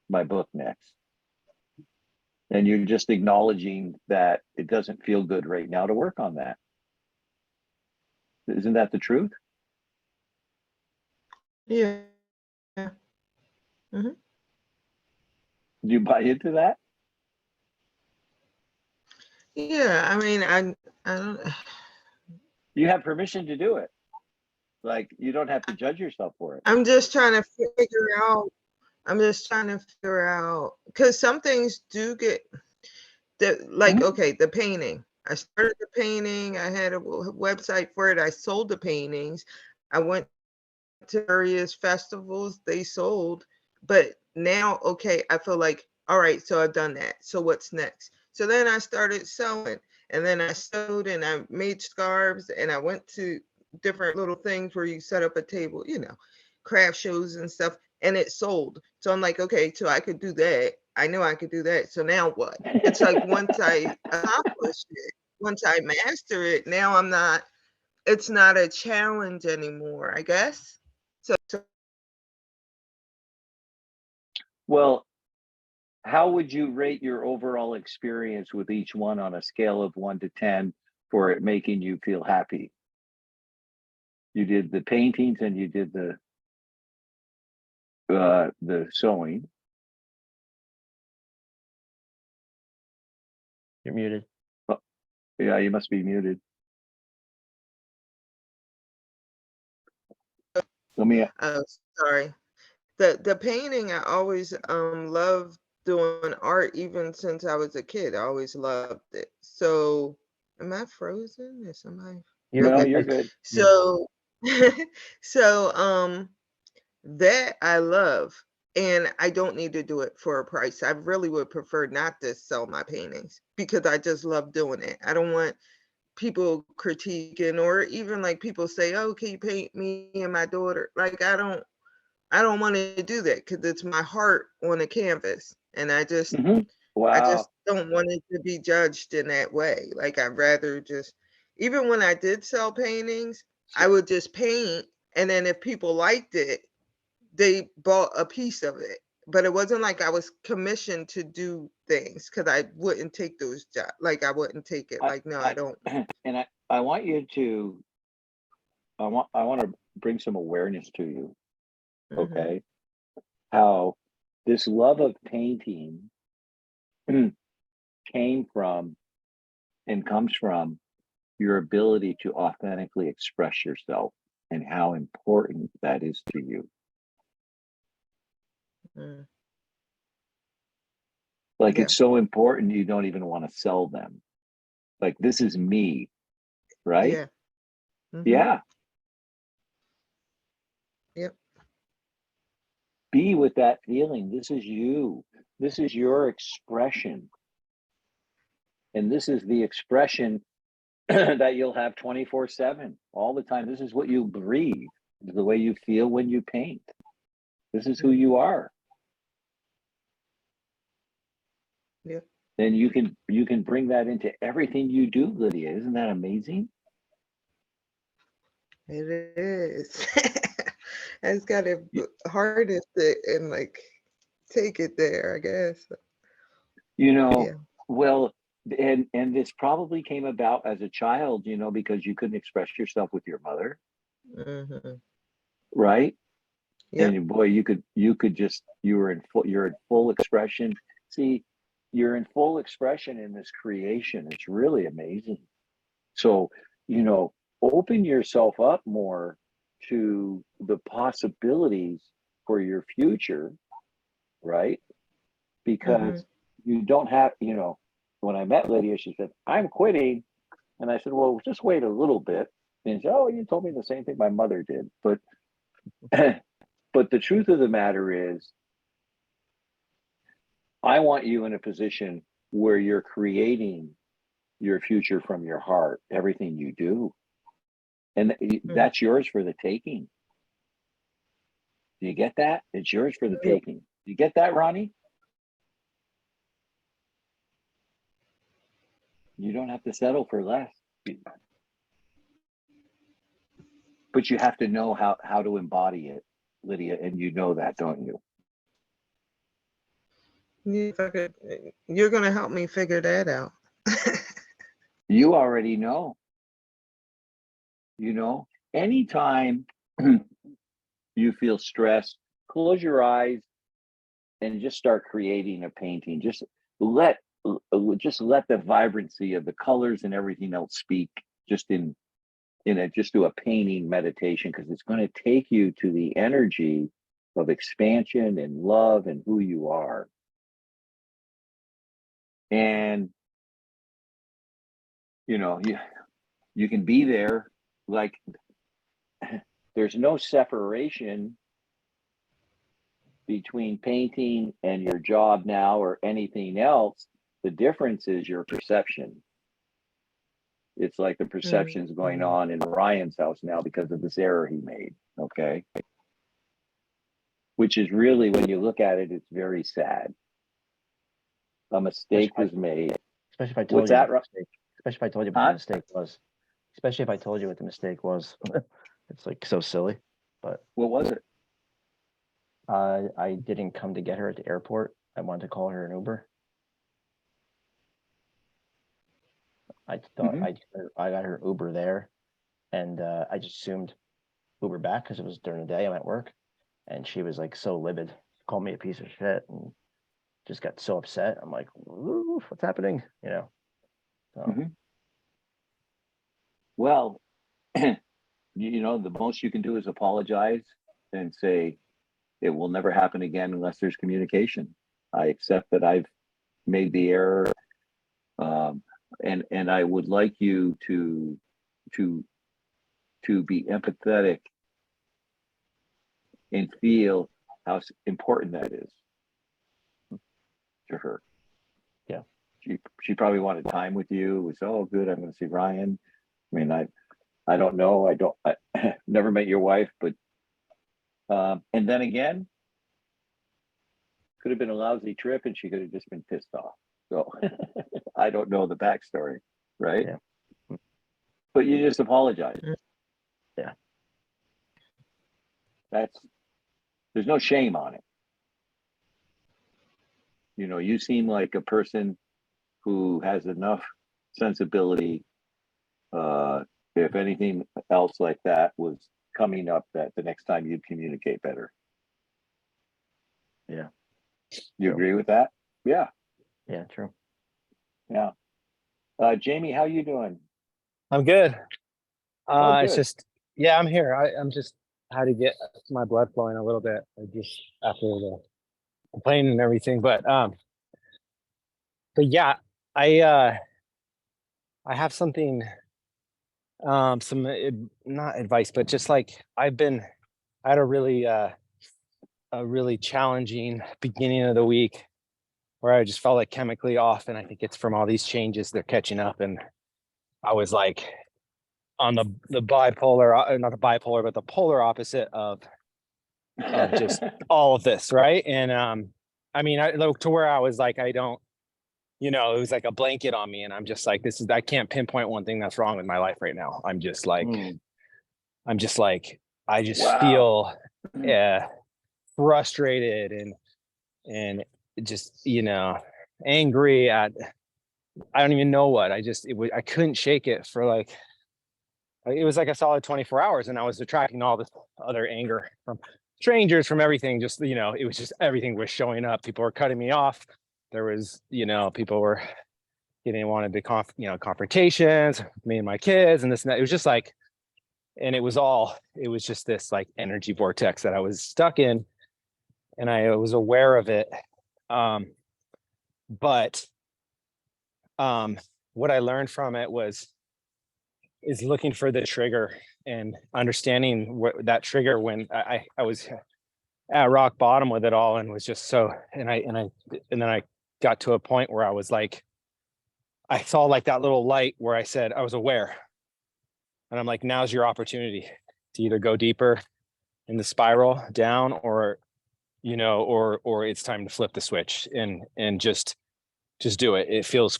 my book next. And you're just acknowledging that it doesn't feel good right now to work on that. Isn't that the truth? Yeah. hmm Do you buy into that? Yeah. I mean, I don't. You have permission to do it. Like, you don't have to judge yourself for it. I'm just trying to figure out. I'm just trying to figure out because some things do get like Mhm. okay, the painting. I started the painting. I had a website for it. I sold the paintings. I went to various festivals. They sold, but now okay, I feel like all right. So I've done that. So what's next? So then I started selling, and then I sewed and I made scarves, and I went to different little things where you set up a table, craft shows and stuff, and it sold. So I'm like, okay, so I could do that. I know I could do that. So now what? It's like once I accomplish it, once I master it, now it's not a challenge anymore, I guess. So Well, how would you rate your overall experience with each one on a scale of 1 to 10 for it making you feel happy? You did the paintings and you did the sewing. You're muted. Yeah, you must be muted. Let me. oh, sorry. The painting, I always loved doing art even since I was a kid. I always loved it. So am I frozen? Is somebody You're, No, okay? you're good. Yeah. So so that I love, and I don't need to do it for a price. I really would prefer not to sell my paintings because I just love doing it. I don't want people critiquing or even like people say, "Oh, can you paint me and my daughter?" Like I don't want to do that because it's my heart on a canvas, and Mhm. I Wow. just don't want it to be judged in that way. Like I'd rather just, even when I did sell paintings, I would just paint, and then if people liked it, they bought a piece of it. But it wasn't like I was commissioned to do things because I wouldn't take those jobs. Like I wouldn't take it. I, Like no, I I, don't. and I want you to, I want to bring some awareness to you. Mhm. Okay. How this love of painting came from and comes from your ability to authentically express yourself and how important that is to you. Mm. Like, Yeah. it's so important you don't even want to sell them. Like, this is me, right? Yeah. Mhm. Yeah. Yep. Be with that feeling. This is you. This is your expression. And this is the expression that you'll have 24/7 all the time. This is what you breathe. This is the way you feel when you paint. This is who you Mhm. are. Yep. And you can bring that into everything you do, Lydia. Isn't that amazing? It is. I just gotta You, harness it and like take it there, I guess. you know, Yeah. well, and this probably came about as a child, because you couldn't express yourself with your mother, Mhm. right? Yep. And boy, you're in full expression. See, you're in full expression in this creation. It's really amazing. So, open yourself up more to the possibilities for your future, right? Because Mhm. you don't have, when I met Lydia, she said, "I'm quitting." And I said, "Well, just wait a little bit." And she said, "Oh, you told me the same thing my mother did." But but the truth of the matter is, I want you in a position where you're creating your future from your heart, everything you do. And Mhm. that's yours for the taking. Do you get that? It's yours for the Yep. taking. You get that, Ronnie? You don't have to settle for less, but you have to know how to embody it, Lydia, and you know that, don't you? Yeah, if I could, you're gonna help me figure that out. You already know. Anytime you feel stressed, close your eyes and just start creating a painting. Just let just let the vibrancy of the colors and everything else speak just just do a painting meditation, because it's going to take you to the energy of expansion and love and who you are. And you can be there, like there's no separation between painting and your job now or anything else. The difference is your perception. It's like the perception's going on in Ryan's house now because of this error he made. Okay. Which is really, when you look at it, it's very sad. A mistake was made. Especially if I told What's you. that? Especially if I told you what the mistake was. Especially if I told you what the mistake was. It's like so silly. But what was it? I didn't come to get her at the airport. I wanted to call her an Uber. I thought I got her Uber there, and I just assumed Uber back because it was during the day. I'm at work, and she was like so livid, called me a piece of shit, and just got so upset. I'm like, what's happening? So. Well, the most you can do is apologize and say it will never happen again unless there's communication. I accept that I've made the error, and I would like you to be empathetic and feel how important that is to her. Yeah. She probably wanted time with you. It was, oh, good, I'm going to see Ryan. I mean, I don't know. I never met your wife, but and then again, could have been a lousy trip and she could have just been pissed off. So I don't know the backstory, right? Yeah. But you just apologize. Yeah. There's no shame on it. You seem like a person who has enough sensibility. If anything else like that was coming up, that the next time you'd communicate better. Yeah. You True. agree with that? Yeah. Yeah, true. Yeah. Jamie, how you doing? I'm good. Oh, It's good. just, I'm here. I'm just had to get my blood flowing a little bit, just after the complaining and everything. But yeah, I have something, not advice, but just like I had a really challenging beginning of the week where I just felt like chemically off, and I think it's from all these changes they're catching up, and I was like on the bipolar, not the bipolar, but the polar opposite of just all of this, right? And I mean, to where I was like, I don't, it was like a blanket on me, and I'm just like, I can't pinpoint one thing that's wrong with my life right now. I'm just like, I just Wow. feel frustrated and just angry at, I don't even know what. I couldn't shake it for like, it was like a solid 24 hours, and I was attracting all this other anger from strangers, from everything. Just, it was just, everything was showing up. People were cutting me off. There was, people were wanted to confrontations, me and my kids and this and that. It was just like, and it was just this like energy vortex that I was stuck in, and I was aware of it. But what I learned from it is looking for the trigger and understanding what that trigger, when I was at rock bottom with it all, and was just so, and then I got to a point where I was like, I saw like that little light where I said, I was aware, and I'm like, now's your opportunity to either go deeper in the spiral down, or it's time to flip the switch and just do it. It feels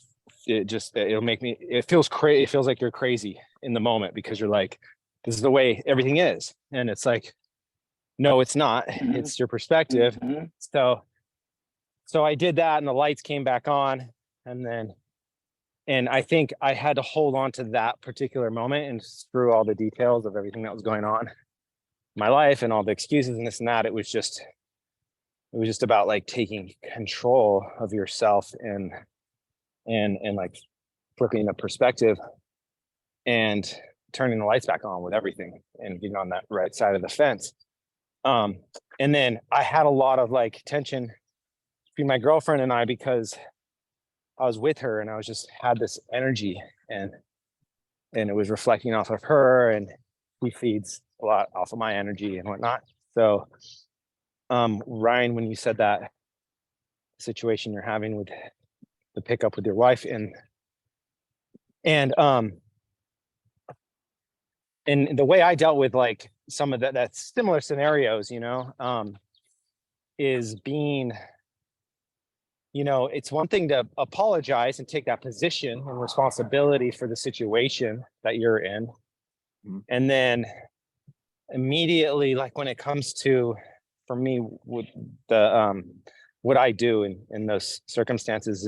crazy. It feels like you're crazy in the moment, because you're like, this is the way everything is. And it's like, no, it's not. It's your perspective. So I did that, and the lights came back on, and I think I had to hold on to that particular moment, and through all the details of everything that was going on in my life and all the excuses and this and that, it was just about like taking control of yourself and and like flipping the perspective and turning the lights back on with everything and getting on that right side of the fence. And then I had a lot of like tension between my girlfriend and I because I was with her and I was just had this energy and it was reflecting off of her, and he feeds a lot off of my energy and whatnot. So Ryan, when you said that situation you're having with the pickup with your wife and the way I dealt with like some of that similar scenarios, you know, is being, you know, it's one thing to apologize and take that position and responsibility for the situation that you're in. Mhm. And then immediately, like when it comes to, for me, with the what I do in those circumstances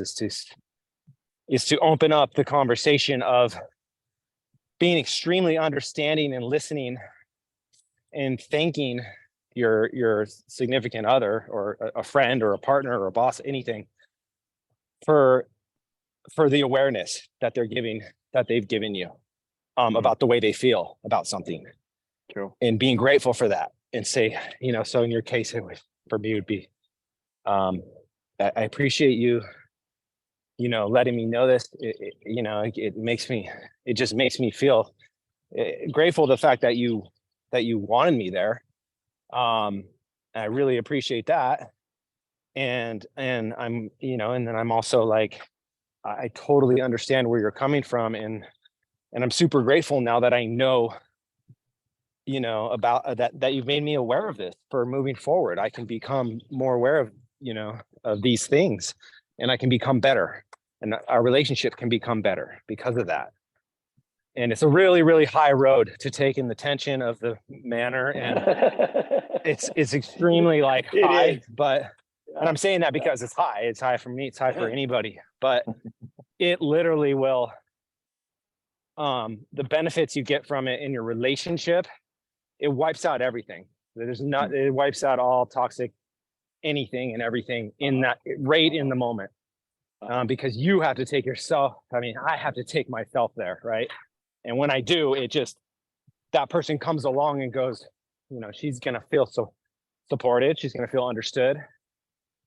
is to open up the conversation of being extremely understanding and listening and thanking your significant other or a friend or a partner or a boss, anything, for the awareness that they've given you about the way they feel about something. True. And being grateful for that, and say, you know, so in your case, for me would be, I appreciate you, you know, letting me know this. You know, it just makes me feel grateful the fact that you wanted me there. I really appreciate that. And I'm, you know, and then I'm also like, I totally understand where you're coming from, and I'm super grateful now that I know, you know, about that you've made me aware of this for moving forward. I can become more aware of, you know, of these things, and I can become better, and our relationship can become better because of that. And it's a really, really high road to take in the tension of the manner, and it's extremely like It high, is. but, and I'm saying that because it's high for me, it's high for anybody, but it literally will, the benefits you get from it in your relationship, it wipes out everything. It wipes out all toxic anything and everything in that right in the moment. Because you have to take yourself, I have to take myself there, right? And when I do, it just, that person comes along and goes, you know, she's gonna feel so supported, she's gonna feel understood,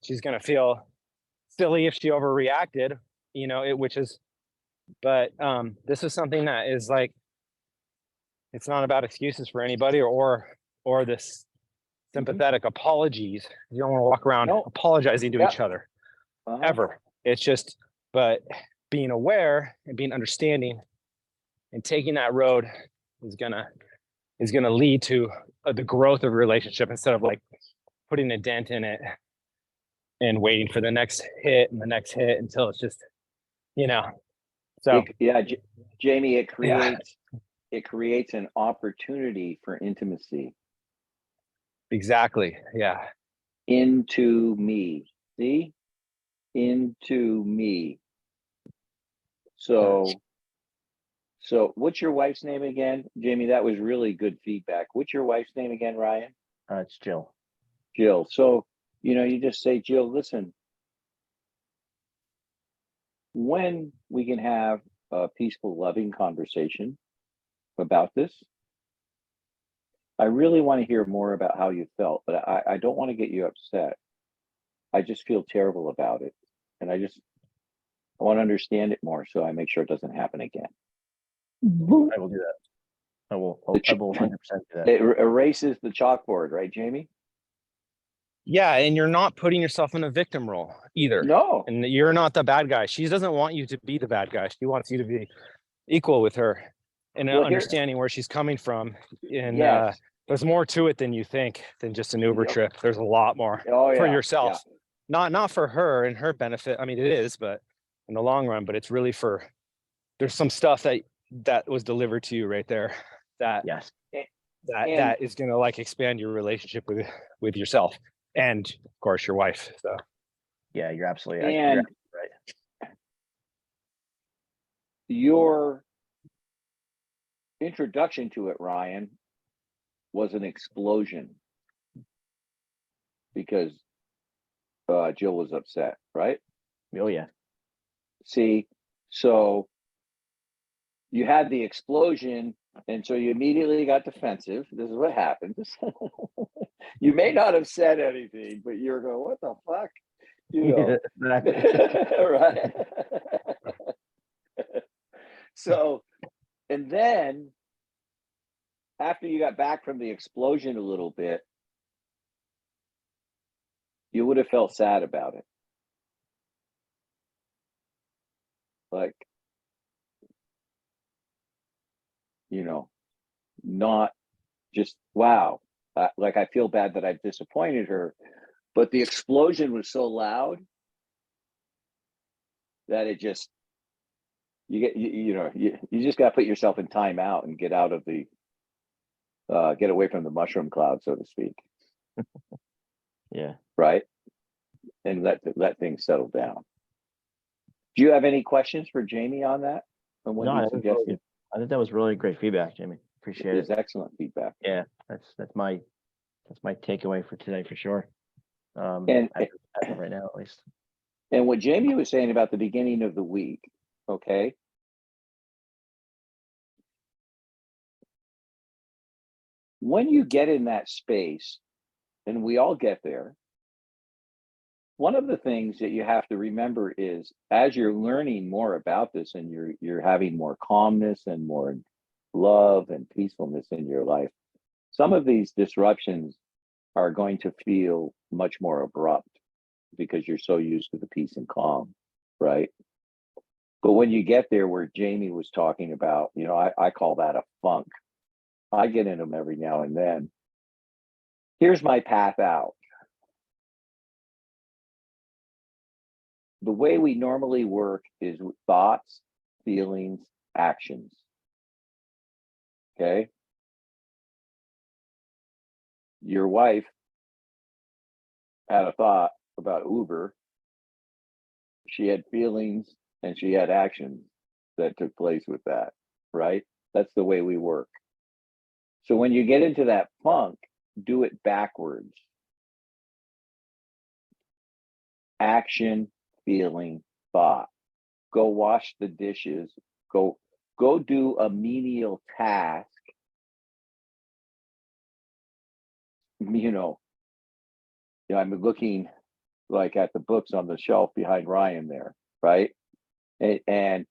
she's gonna feel silly if she overreacted, you know, but this is something that is like, it's not about excuses for anybody or this sympathetic apologies. You don't want to walk around apologizing to each other ever. It's just, but being aware and being understanding and taking that road is gonna lead to the growth of a relationship, instead of like putting a dent in it and waiting for the next hit and the next hit until it's just, you know. So Jamie, it creates an opportunity for intimacy. Exactly. Yeah. Into me. See? Into me. So what's your wife's name again? Jamie, that was really good feedback. What's your wife's name again, Ryan? It's Jill. Jill. So, you know, you just say, Jill, listen, when we can have a peaceful, loving conversation about this, I really want to hear more about how you felt, but I don't want to get you upset. I just feel terrible about it. And I want to understand it more, so I make sure it doesn't happen again. I will do that. I will 100% do that. It erases the chalkboard, right, Jamie? Yeah, and you're not putting yourself in a victim role either. No. And you're not the bad guy. She doesn't want you to be the bad guy. She wants you to be equal with her and understanding where she's coming from. And there's more to it than you think, than just an Uber trip. There's a lot more for yourself. Yeah. Not for her and her benefit. I mean, it is, but in the long run, but it's really there's some stuff that was delivered to you right there that that is going to like expand your relationship with yourself and of course your wife. So yeah, you're absolutely right. Your introduction to it, Ryan, was an explosion because Jill was upset, right? Oh yeah. See, so you had the explosion, and so you immediately got defensive. This is what happens. You may not have said anything, but you're going, what the fuck? You know, right? So, and then after you got back from the explosion a little bit, you would have felt sad about it. Like, you know, not just, wow, like I feel bad that I've disappointed her, but the explosion was so loud that it just, you just got to put yourself in timeout and get out of the, get away from the mushroom cloud, so to speak. Yeah. Right. And let things settle down. Do you have any questions for Jamie on that? On what No, he I think suggested? I think that was really great feedback, Jamie. Appreciate It's it. excellent feedback. Yeah, that's my takeaway for today for sure. And as of right now, at least. And what Jamie was saying about the beginning of the week, okay? When you get in that space, and we all get there, one of the things that you have to remember is as you're learning more about this and you're having more calmness and more love and peacefulness in your life, some of these disruptions are going to feel much more abrupt because you're so used to the peace and calm, right? But when you get there where Jamie was talking about, I call that a funk. I get in them every now and then. Here's my path out. The way we normally work is with thoughts, feelings, actions. Okay? Your wife had a thought about Uber. She had feelings and she had actions that took place with that, right? That's the way we work. So when you get into that funk, do it backwards. Action, feeling, thought. Go wash the dishes. Go do a menial task. I'm looking like at the books on the shelf behind Ryan there, right? And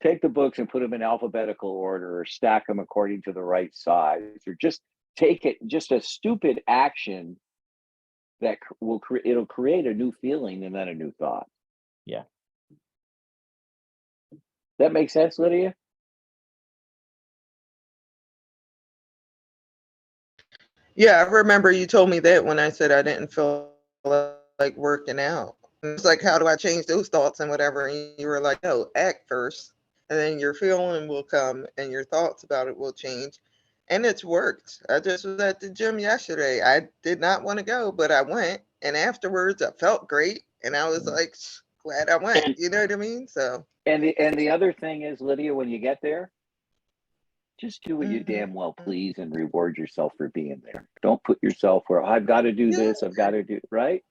take the books and put them in alphabetical order or stack them according to the right size, or just take it, just a stupid action that it'll create a new feeling and then a new thought. Yeah. That makes sense, Lydia? Yeah, I remember you told me that when I said I didn't feel like working out. It's like, how do I change those thoughts and whatever? And you were like, no, act first, and then your feeling will come and your thoughts about it will change. And it's worked. I just was at the gym yesterday. I did not want to go, but I went. And afterwards, I felt great. And I was like, glad I went. And- You know what I mean? So. And the other thing is, Lydia, when you get there, just do what you damn well please and reward yourself for being there. Don't put yourself where I've got to do this, I've got to do, right?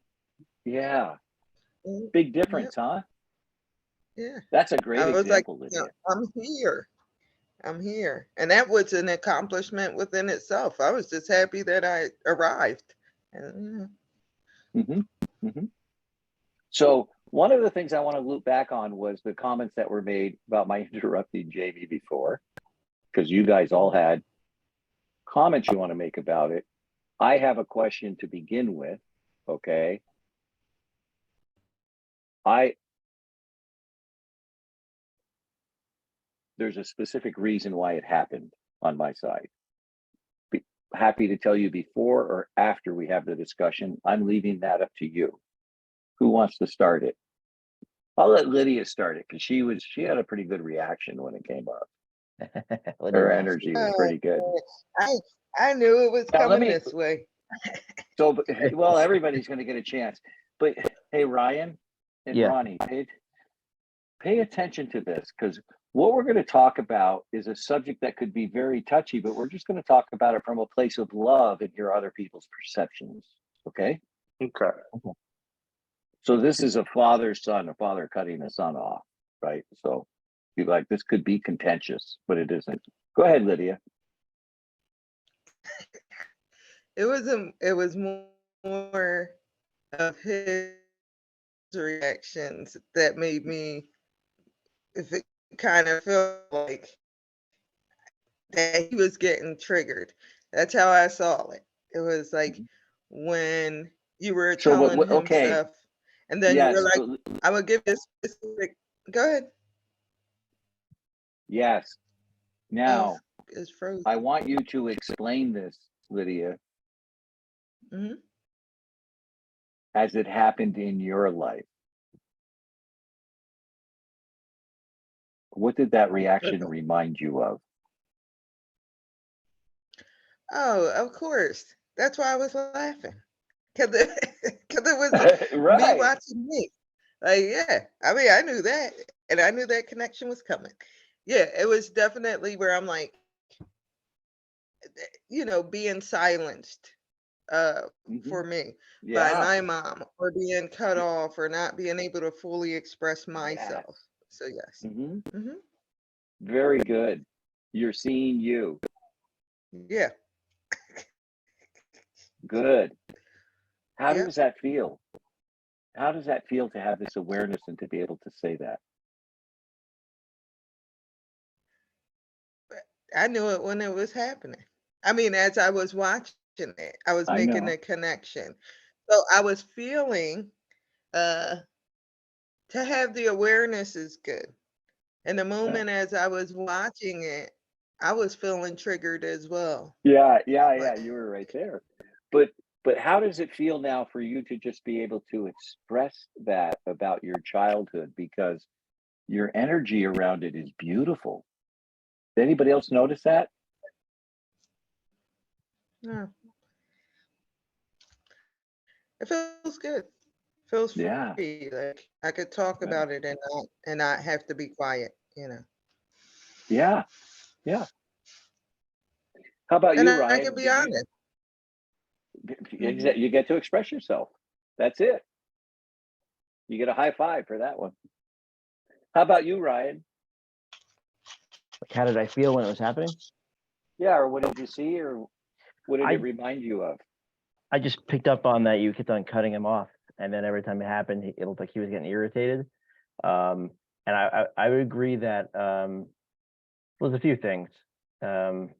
Yeah. Big difference, huh? Yeah. That's a great I was example, like, Lydia. I'm here. I'm here. And that was an accomplishment within itself. I was just happy that I arrived. And, So one of the things I want to loop back on was the comments that were made about my interrupting Jamie before, because you guys all had comments you want to make about it. I have a question to begin with, okay? There's a specific reason why it happened on my side. Happy to tell you before or after we have the discussion. I'm leaving that up to you. Who wants to start it? I'll let Lydia start it because she had a pretty good reaction when it came up. Her energy was pretty good. I knew it was Now, coming this way. So, well, everybody's going to get a chance. But hey, Ryan and Yeah. Ronnie, pay attention to this, because what we're going to talk about is a subject that could be very touchy, but we're just going to talk about it from a place of love and hear other people's perceptions. Okay? Okay. So this is a father cutting a son off. right? So you're like, this could be contentious, but it isn't. Go ahead, Lydia. It was more of his reactions that made me, if it kind of felt like that he was getting triggered. That's how I saw it. It was like when you were So telling him okay, stuff, and then you yes, were like, "I'm gonna give this specific." Go ahead. yes. Now, It's frozen. I want you to explain this, Lydia, hmm as it happened in your life. What did that reaction remind you of? Oh, of course. That's why I was laughing. Cause it was me Right. watching me. Like, yeah. I mean, I knew that. And I knew that connection was coming. Yeah, it was definitely where I'm like, being silenced for me by Yeah. my mom, or being cut off, or not being able to fully express Yes. myself. So yes. hmm hmm Very good. You're seeing you. Yeah. Good. How Yep. does that feel? How does that feel to have this awareness and to be able to say that? I knew it when it was happening. I mean, as I was watching it, I was I making know. a connection. So I was feeling uh to have the awareness is good. And the moment as I was watching it, I was feeling triggered as well. Yeah, But you were right there. But how does it feel now for you to just be able to express that about your childhood? Because your energy around it is beautiful. Did anybody else notice that? yeah, it feels good. Feels Yeah. free. Like I could talk Yeah. about it and not have to be quiet. Yeah. Yeah. How about And you, I could Ryan? be honest. Mhm. You get to express yourself. That's it. You get a high five for that one. How about you, Ryan? Like, how did I feel when it was happening? Yeah, or what did you see, or what did it I remind you of? I just picked up on that you kept on cutting him off, and then every time it happened, it looked like he was getting irritated. Um, and I would agree that there's a few things. Um,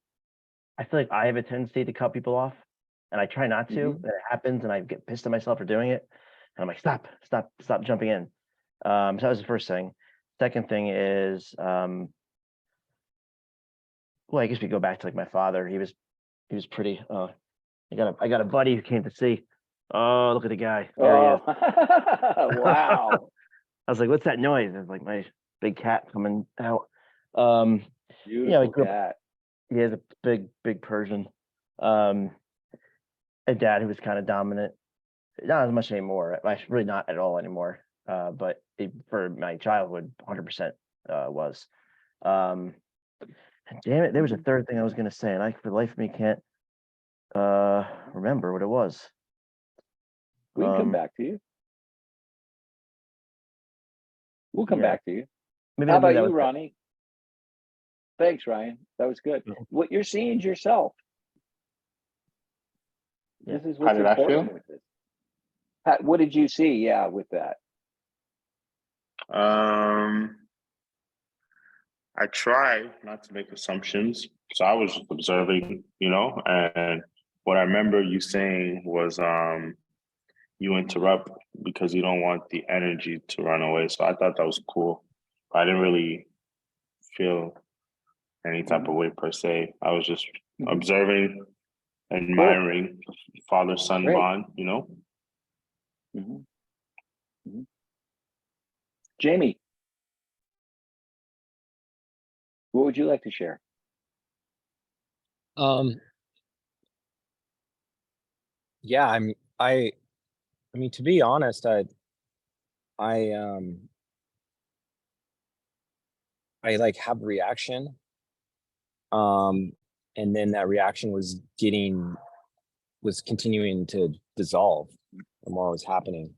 I feel like I have a tendency to cut people off, and I try not to. Mhm. And it happens, and I get pissed at myself for doing it. And I'm like, stop jumping in. So that was the first thing. Second thing is, well, I guess we go back to like my father. He was pretty. I got a buddy who came to see. Oh, look at the guy. There he is. Wow. I was like, what's that noise? It's like my big cat coming out. Um, I Beautiful grew up. cat. He has a big Persian. Um, a dad who was kind of dominant. Not as much anymore. Really not at all anymore. But for my childhood, 100% was. Um, and damn it, there was a third thing I was gonna say, and I for the life of me can't remember what it was. We can come Um, back to you. We'll come yeah, back to you. maybe How maybe about that you, was it. Ronnie? Thanks, Ryan. That was good. Mhm. What you're seeing is yourself. Yeah. This is How what's did I feel? important with this. What did you see? Yeah, with that. Um, I try not to make assumptions. So I was just observing, and what I remember you saying was you interrupt because you don't want the energy to run away. So I thought that was cool. I didn't really feel any type of way per se. I was just Mhm. observing, Cool. admiring father-son Great. bond. Mhm. Mhm. Jamie, what would you like to share? Um, yeah, I mean, to be honest, I I like have a reaction. And then that reaction was continuing to dissolve the more it was happening,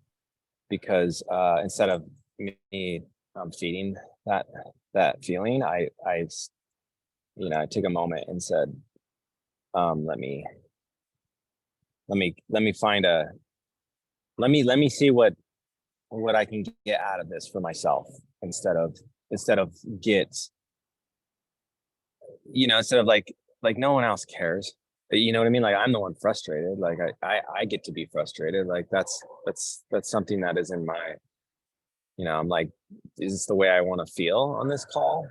because instead of me feeding that feeling, I took a moment and said, let me find let me see what I can get out of this for myself instead of get, instead of like no one else cares. You know what I mean? Like I'm the one frustrated. Like I get to be frustrated. Like that's something that is in my, I'm like, is this the way I want to feel on this call?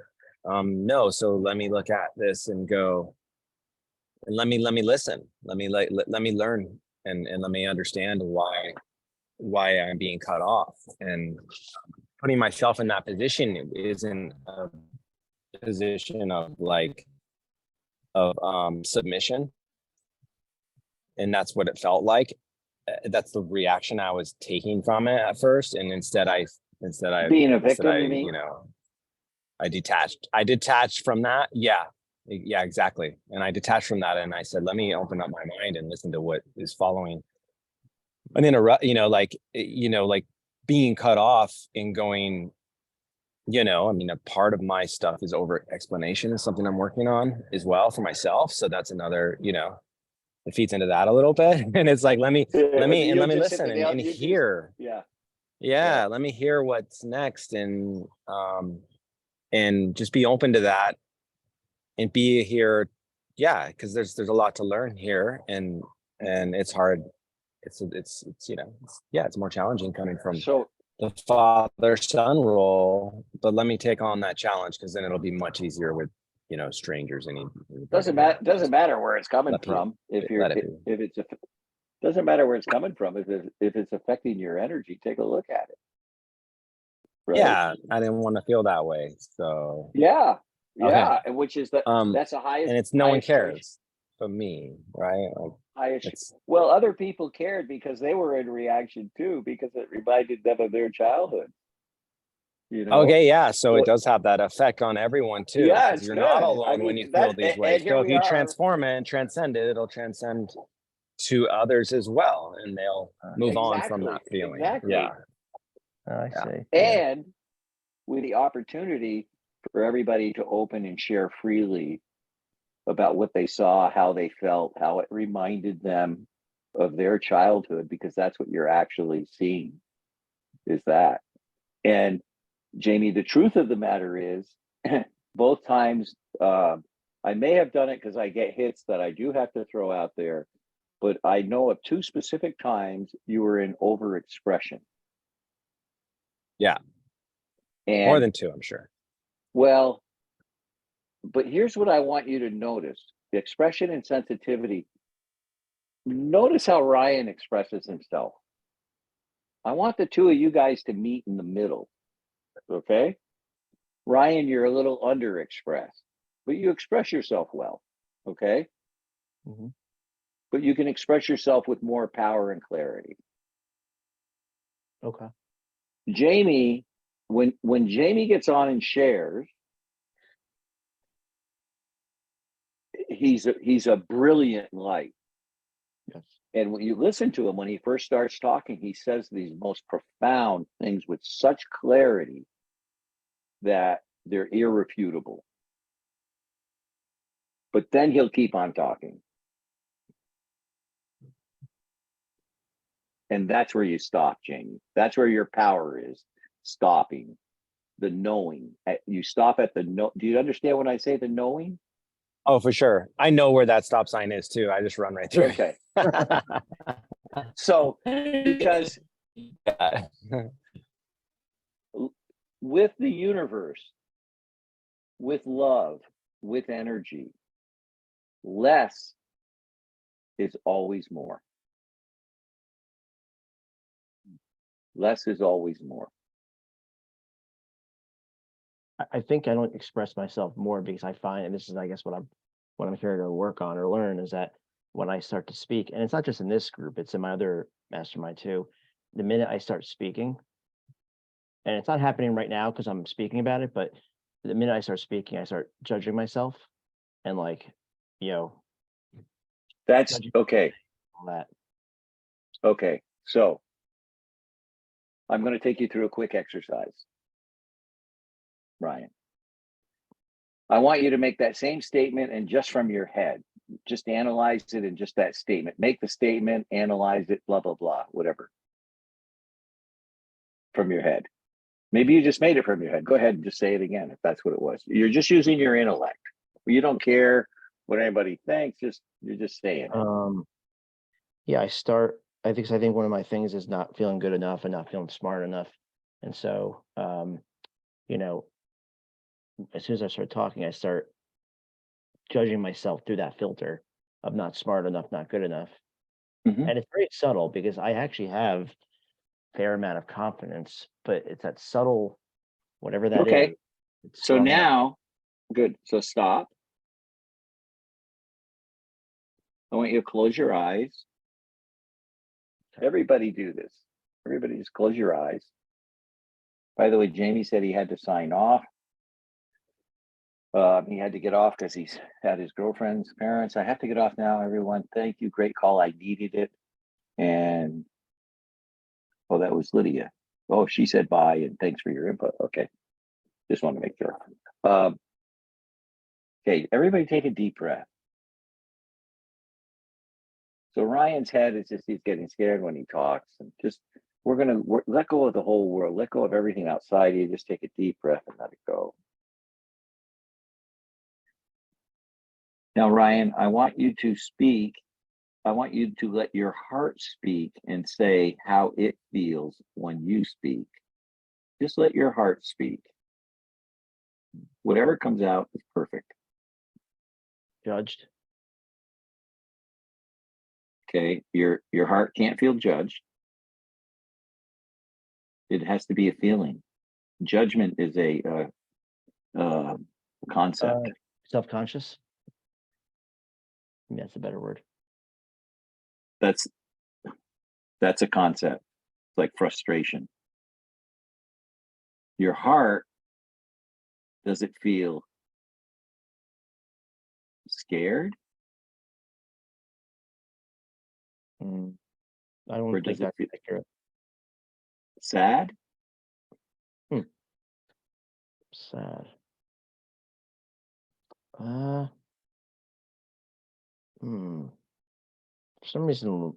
No. So let me look at this and go, and let me listen. Let me learn and let me understand why I'm being cut off. And putting myself in that position isn't a position of submission. And that's what it felt like. That's the reaction I was taking from it at first. And instead I Being a victim, you mean? I detached from that. Yeah, exactly. And I detached from that and I said, let me open up my mind and listen to what is following. And then, like being cut off and going, a part of my stuff is over explanation is something I'm working on as well for myself. So that's another, it feeds into that a little bit. And it's like, let me listen and hear. Yeah. Let me hear what's next and just be open to that and be here. Yeah. Cause there's a lot to learn here and it's hard. It's more challenging coming from the father-son role, but let me take on that challenge because then it'll be much easier with strangers. And doesn't matter where it's coming from. Doesn't matter where it's coming from. If it's affecting your energy, take a look at it. Right? Yeah, I didn't want to feel that way. So yeah, okay. Which is that's the highest. And it's no one cares but me, right? Well, other people cared because they were in reaction too, because it reminded them of their childhood. Okay, yeah. So it does have that effect on everyone too. Yeah, you're not alone when you feel these ways. So if you transform it and transcend it, it'll transcend to others as well, and they'll move on from that feeling. Exactly. Yeah. I see. And with the opportunity for everybody to open and share freely about what they saw, how they felt, how it reminded them of their childhood, because that's what you're actually seeing is that. And Jamie, the truth of the matter is both times I may have done it because I get hits that I do have to throw out there, but I know of 2 specific times you were in overexpression. Yeah. And more than 2, I'm sure. Well, but here's what I want you to notice. The expression and sensitivity. Notice how Ryan expresses himself. I want the 2 of you guys to meet in the middle. Okay? Ryan, you're a little underexpressed, but you express yourself well. Okay? Mm-hmm. But you can express yourself with more power and clarity. Okay. Jamie, when Jamie gets on and shares, he's a brilliant light. Yes. And when you listen to him, when he first starts talking, he says these most profound things with such clarity that they're irrefutable. But then he'll keep on talking. And that's where you stop, Jamie. That's where your power is, stopping, the knowing. You stop at the know. Do you understand when I say the knowing? Oh, for sure. I know where that stop sign is too. I just run right through. Okay. So, because with the universe, with love, with energy, less is always more. Less is always more. I think I don't express myself more because I find, and this is, I guess, what I'm here to work on or learn, is that when I start to speak, and it's not just in this group, it's in my other mastermind too, the minute I start speaking, and it's not happening right now because I'm speaking about it, but the minute I start speaking, I start judging myself and that's okay. All that. Okay. So I'm going to take you through a quick exercise. Ryan. I want you to make that same statement and just from your head. Just analyze it in just that statement. Make the statement, analyze it, blah, blah, blah, whatever. From your head. Maybe you just made it from your head. Go ahead and just say it again if that's what it was. You're just using your intellect. You don't care what anybody thinks, you're just saying it. Yeah, I think one of my things is not feeling good enough and not feeling smart enough. And so, you know, as soon as I start talking, I start judging myself through that filter of not smart enough, not good enough. Mhm. And it's very subtle because I actually have a fair amount of confidence, but it's that subtle, whatever that is. Okay. It's So strong enough. now, good. So stop. I want you to close your eyes. Everybody do this. Everybody just close your eyes. By the way, Jamie said he had to sign off. He had to get off because he's at his girlfriend's parents. I have to get off now, everyone. Thank you. Great call. I needed it. And oh, that was Lydia. Oh, she said bye and thanks for your input. Okay. Just want to make sure. Okay, everybody take a deep breath. So Ryan's head is just, he's getting scared when he talks, and just, we're let go of the whole world, let go of everything outside you, just take a deep breath and let it go. Now, Ryan, I want you to speak. I want you to let your heart speak and say how it feels when you speak. Just let your heart speak. Whatever comes out is perfect. Judged. Okay, your heart can't feel judged. It has to be a feeling. Judgment is a concept. Self-conscious. That's a better word. That's a concept, like frustration. Your heart, does it feel scared? I Or don't think does it that's feel accurate. sad? Sad. For some reason,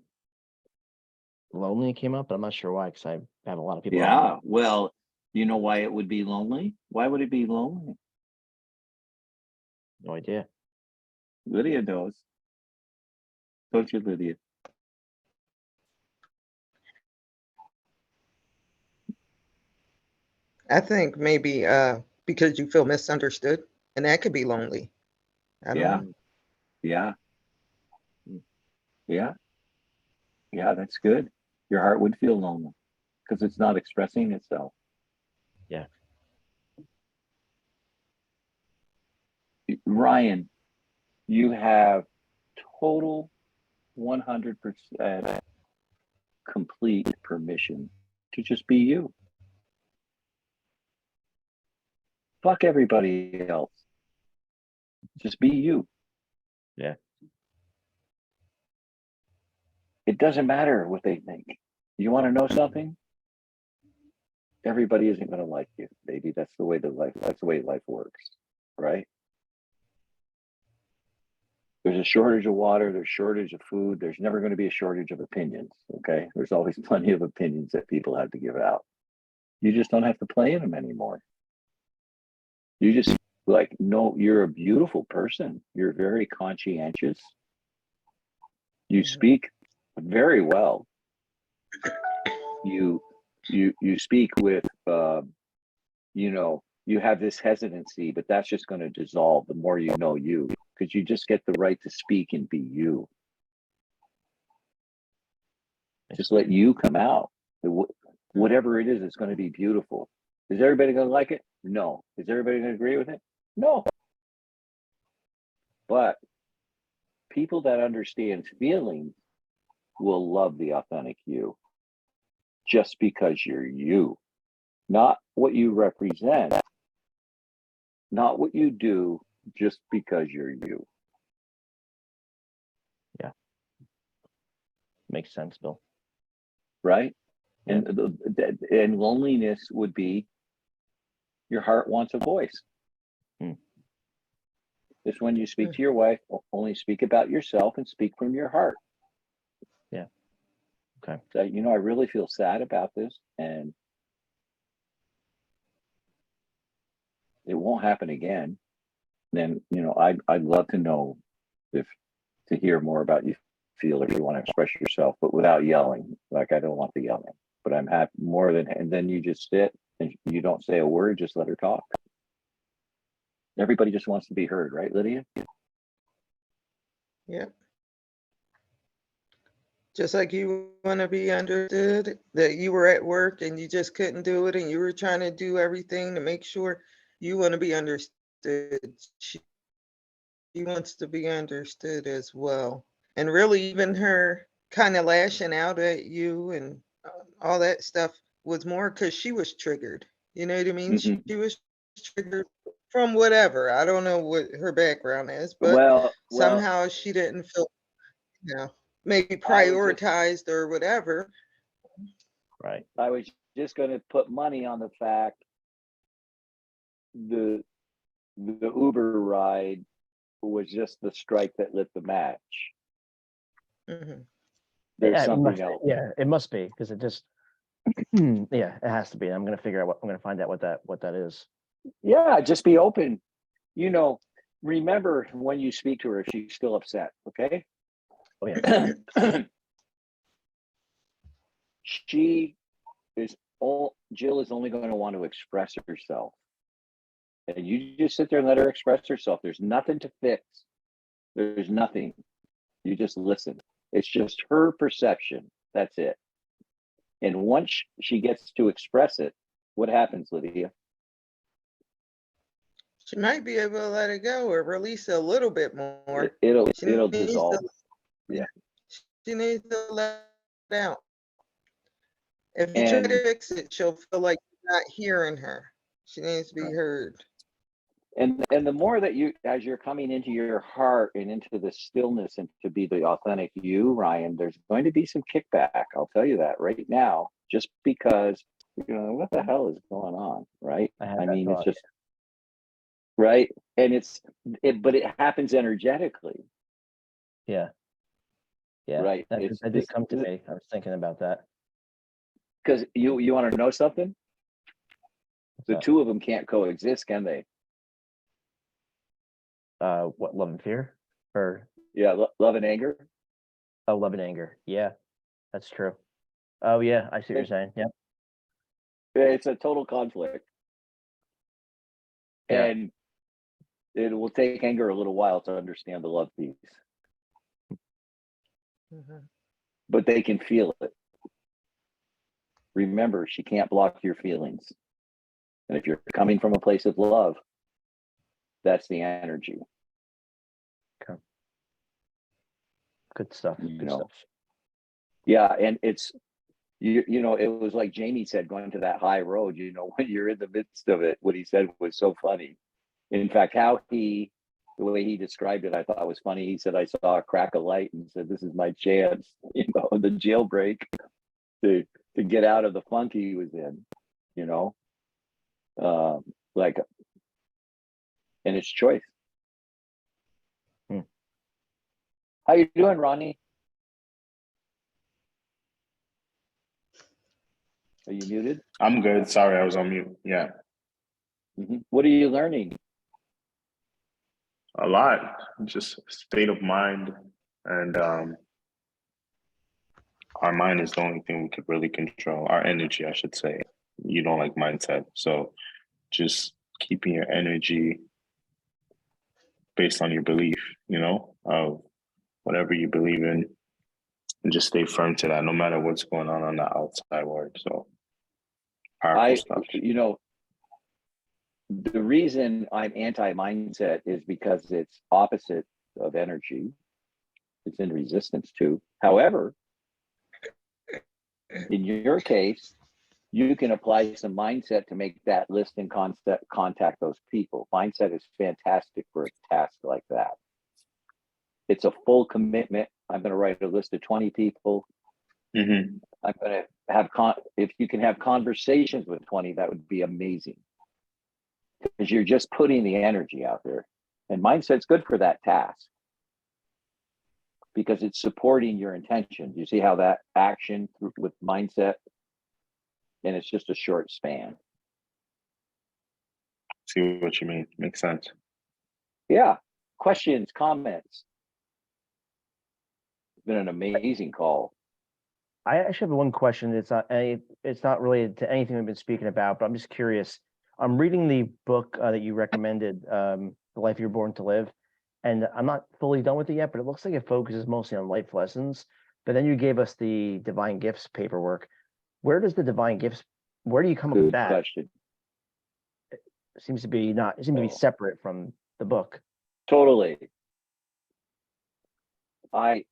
lonely came up, but I'm not sure why, because I have a lot of people. Yeah, well, you know why it would be lonely? Why would it be lonely? No idea. Lydia knows. Don't you, Lydia? I think maybe because you feel misunderstood, and that could be lonely. I don't Yeah. know. Yeah. Yeah. Yeah, that's good. Your heart would feel lonely because it's not expressing itself. Yeah. Ryan, you have total 100% complete permission to just be you. Fuck everybody else. Just be you. Yeah. It doesn't matter what they think. You want to know something? Everybody isn't going to like you. Maybe that's the way life works, right? There's a shortage of water, there's shortage of food, there's never going to be a shortage of opinions, okay? There's always plenty of opinions that people have to give out. You just don't have to play in them anymore. You just no, you're a beautiful person. You're very conscientious. You speak very well. You speak with you have this hesitancy, but that's just going to dissolve the more you know you, because you just get the right to speak and be you. Just let you come out. Whatever it is, it's going to be beautiful. Is everybody going to like it? No. Is everybody going to agree with it? No. But people that understand feelings will love the authentic you just because you're you, not what you represent, not what you do, just because you're you. Yeah. Makes sense, Bill. Right? Yeah. And loneliness would be, Your heart wants a voice. Hmm. It's when you speak to your wife, only speak about yourself and speak from your heart. Yeah. Okay. So, you know, I really feel sad about this, and it won't happen again. Then, you know, I'd love to know to hear more about you feel, if you want to express yourself, but without yelling. Like, I don't want the yelling, but I'm happy more than, and then you just sit and you don't say a word, just let her talk. Everybody just wants to be heard, right, Lydia? Yeah. Just like you want to be understood, that you were at work and you just couldn't do it and you were trying to do everything to make sure you want to be understood. She wants to be understood as well. And really, even her kind of lashing out at you and all that stuff was more because she was triggered. You know what I mean? Mhm. She was triggered from whatever. I don't know what her background is, but Well, somehow she didn't feel, you know, maybe I was just prioritized or whatever. Right. I was just going to put money on the fact the Uber ride was just the strike that lit the match. Mhm. There's Yeah, it something must, else. yeah, it must be, because it just, yeah, it has to be. I'm gonna figure out I'm gonna find out what that is. Yeah, just be open. You know, remember when you speak to her if she's still upset, okay? Oh yeah. She is all Jill is only going to want to express herself. And you just sit there and let her express herself. There's nothing to fix. There's nothing. You just listen. It's just her perception. That's it. And once she gets to express it, what happens, Lydia? She might be able to let it go or release a little bit more. It'll She it'll needs dissolve. to, Yeah. she needs to let it out. If you try And to fix it, she'll feel like you're not hearing her. She needs to be Right. heard. and the more that you, as you're coming into your heart and into the stillness and to be the authentic you, Ryan, there's going to be some kickback. I'll tell you that right now, just because, you know, what the hell is going on, right? I had I that mean, it's thought. just right. And but it happens energetically, Yeah. Yeah. right? That It's that did this come to me. I was thinking about that. because you want to know something? What's The that? two of them can't coexist, can they? What, love and fear? Or Yeah, love and anger. oh, love and anger. Yeah, that's true. Oh yeah, I see what you're saying. Yeah. It's a total conflict. Yeah. And it will take anger a little while to understand the love piece, Mhm. but they can feel it. Remember, she can't block your feelings. And if you're coming from a place of love, that's the energy. Good stuff. You Good know, stuff. yeah. And it's, you know, it was like Jamie said, going to that high road, you know, when you're in the midst of it, what he said was so funny. In fact, the way he described it, I thought was funny. He said, I saw a crack of light and said, this is my chance, you know, the jailbreak to get out of the funk he was in, you know, like, and it's choice. Hmm. How you doing, Ronnie? Are you muted? I'm good. Sorry, I was on mute. Yeah, What are you learning? a lot. Just state of mind, and our mind is the only thing we could really control. Our energy, I should say. You don't like mindset, so just keeping your energy based on your belief. You know, of whatever you believe in, and just stay firm to that, no matter what's going on the outside world. So powerful stuff. You know, the reason I'm anti-mindset is because it's opposite of energy. It's in resistance to. However, in your case, you can apply some mindset to make that list and contact those people. Mindset is fantastic for a task like that. It's a full commitment. I'm going to write a list of 20 people. Mm-hmm. I'm going to have if you can have conversations with 20, that would be amazing. because you're just putting the energy out there. And mindset's good for that task because it's supporting your intention. You see how that action with mindset, and it's just a short span. See what you mean. Makes sense. Yeah. Questions, comments. It's been an amazing call. I actually have one question. It's not related to anything we've been speaking about, but I'm just curious. I'm reading the book that you recommended, The Life You're Born to Live, and I'm not fully done with it yet, but it looks like it focuses mostly on life lessons. But then you gave us the divine gifts paperwork. Where does the divine gifts, where do you come up with Good that? question. It seems to be separate from the book. Totally. I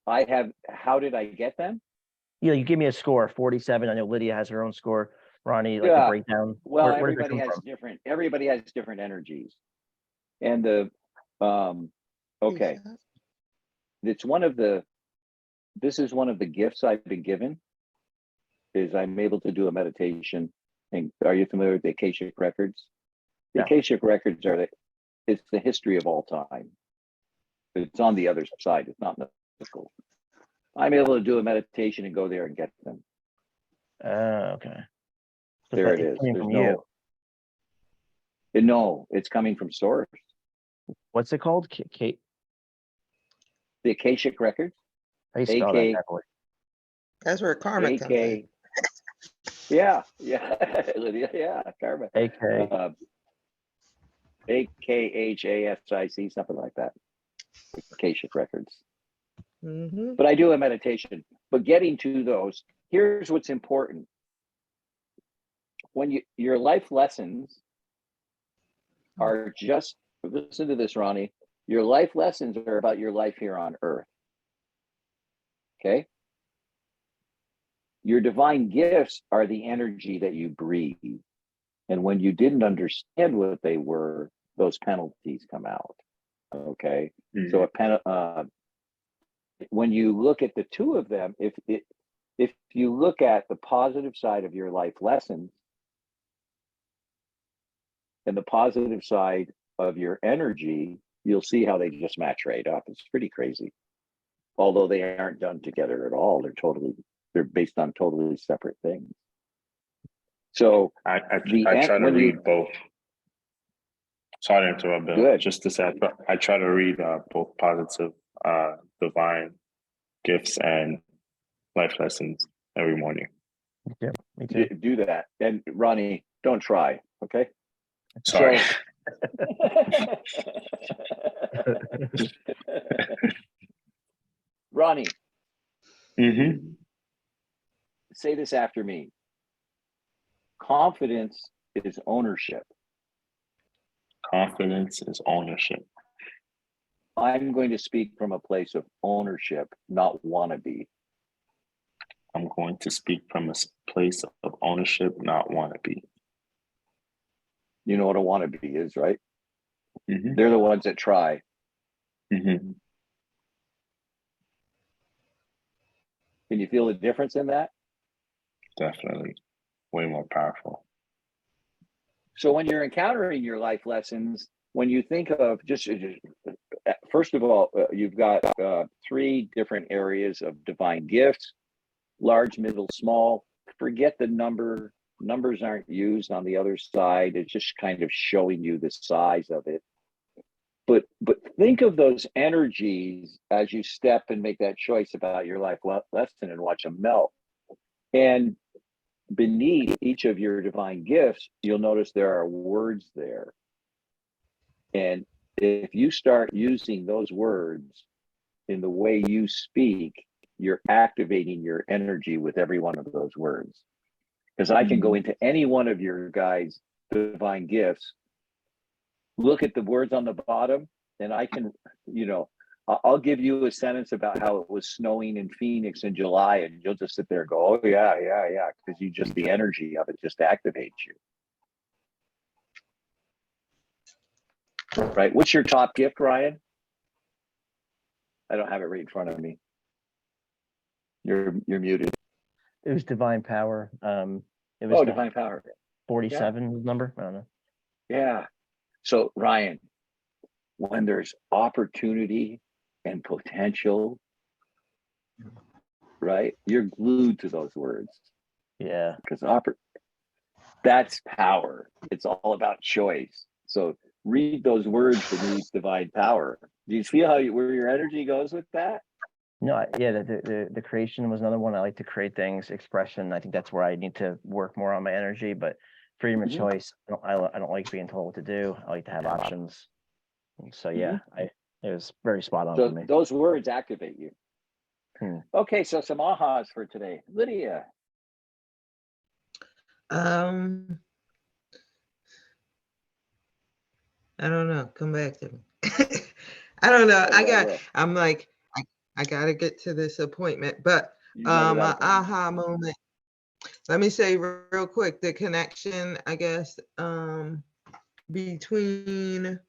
have, how did I get them? You give me a score, 47. I know Lydia has her own score. Ronnie, like the Yeah. breakdown. Well, Where does it everybody come has from? everybody has different energies. And the, okay. It's this is one of the gifts I've been given, is I'm able to do a meditation. And are you familiar with the Akashic records? The Yeah. Akashic records it's the history of all time. It's on the other side. It's not mystical. I'm able to do a meditation and go there and get them. Okay. So There it it's is. coming There's from you. no, it's coming from source. What's it called? Kate, The Akashic records, how do you spell that AK, exactly? That's where karma comes in. AK, yeah, Lydia, yeah, karma. AK. AKHASIC, something like that. Akashic records. Mm-hmm. But I do a meditation. But getting to those, here's what's important. When your life lessons are just, listen to this, Ronnie. Your life lessons are about your life here on earth. Okay? Your divine gifts are the energy that you breathe. And when you didn't understand what they were, those penalties come out. Okay? Mhm. So when you look at the two of them, if you look at the positive side of your life lessons and the positive side of your energy, you'll see how they just match right up. It's pretty crazy. Although they aren't done together at all. They're based on totally separate things. So I try to read both. Sorry to interrupt, Bill. Good. Just to say, I try to read both positive, divine gifts and life lessons every morning. Me too. do that. And Ronnie, don't try, okay? Sorry. Ronnie, Mm-hmm. say this after me. Confidence is ownership. Confidence is ownership. I'm going to speak from a place of ownership, not wannabe. I'm going to speak from a place of ownership, not wannabe. You know what a wannabe is, right? Mm-hmm. They're the ones that try. Mm-hmm. Can you feel the difference in that? Definitely. Way more powerful. So when you're encountering your life lessons, when you think of just first of all, you've got 3 different areas of divine gifts: large, middle, small. Forget the number. Numbers aren't used on the other side. It's just kind of showing you the size of it. But think of those energies as you step and make that choice about your life lesson and watch them melt. And beneath each of your divine gifts, you'll notice there are words there. And if you start using those words in the way you speak, you're activating your energy with every one of those words. Because I can go into any one of your guys' divine gifts, look at the words on the bottom, and I can, I'll give you a sentence about how it was snowing in Phoenix in July, and you'll just sit there and go, oh, yeah, because the energy of it just activates you. Right? What's your top gift, Ryan? I don't have it right in front of me. You're muted. It was divine power. It was divine power. 47 number. I don't know. Yeah. So Ryan, when there's opportunity and potential, right? You're glued to those words Yeah. because that's power. It's all about choice. So read those words beneath divine power. Do you feel where your energy goes with that? No, yeah, the creation was another one. I like to create things, expression. I think that's where I need to work more on my energy, but freedom of Mhm. choice. I don't like being told what to do. I like to have options. And so yeah, it was very spot on for So me. those words activate you. Hmm. Okay, so some ahas for today. Lydia. I don't know. Come back to me. I don't know. I will. I'm like, I gotta get to this appointment, but You never got my a phone. aha moment. Let me say real quick, the connection, I guess, between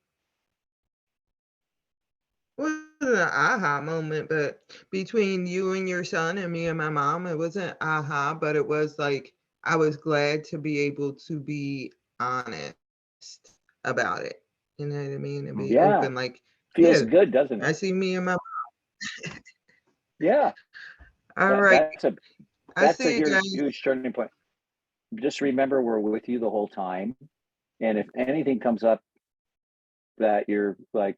wasn't an aha moment, but between you and your son and me and my mom, it wasn't aha, but it was like I was glad to be able to be honest about it. You know what I mean? And be Yeah, open. Like, feels yeah, good, doesn't I it? see me and my Yeah, all right. I that's a see you huge, guys. huge turning point. Just remember, we're with you the whole time, and if anything comes up that you're like,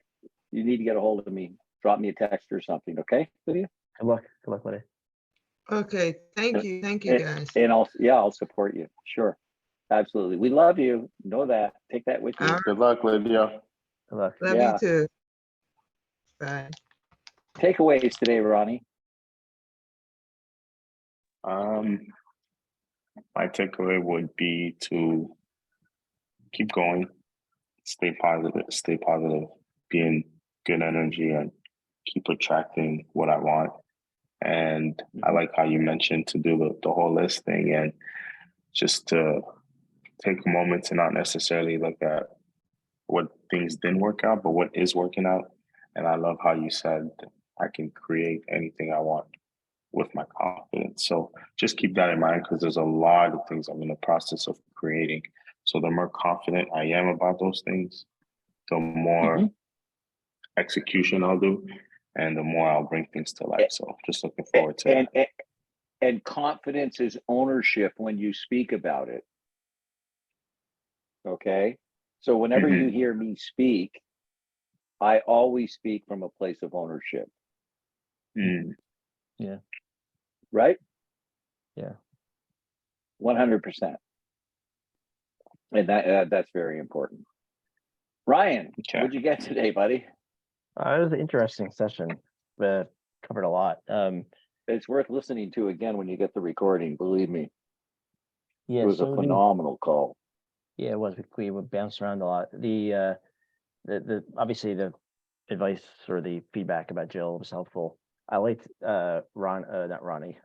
you need to get a hold of me, drop me a text or something, okay, Lydia? Good luck with it. Okay, thank you. Thank you guys. And I'll support you. Sure, absolutely. We love you. Know that. Take that with you. Good luck, Lydia. Good luck. Love Yeah. you too. Bye. Takeaways today, Ronnie. My takeaway would be to keep going, stay positive, be in good energy, and keep attracting what I want. And I like how you mentioned to do the whole list thing and just to take a moment to not necessarily look at what things didn't work out, but what is working out. And I love how you said I can create anything I want with my confidence. So just keep that in mind because there's a lot of things I'm in the process of creating. So the more confident I am about those things, the more execution I'll do and the more I'll bring things to life. So just looking forward to that. And confidence is ownership when you speak about it. Okay. So whenever you hear me speak, I always speak from a place of ownership. Yeah. Right? Yeah. 100%. And that's very important. Ryan, what'd you get today, buddy? It was an interesting session. Covered a lot. It's worth listening to again when you get the recording. Believe me, Yeah, it was a phenomenal call. Yeah, it was. We bounced around a lot. The obviously the advice or the feedback about Jill was helpful. I liked not Ronnie,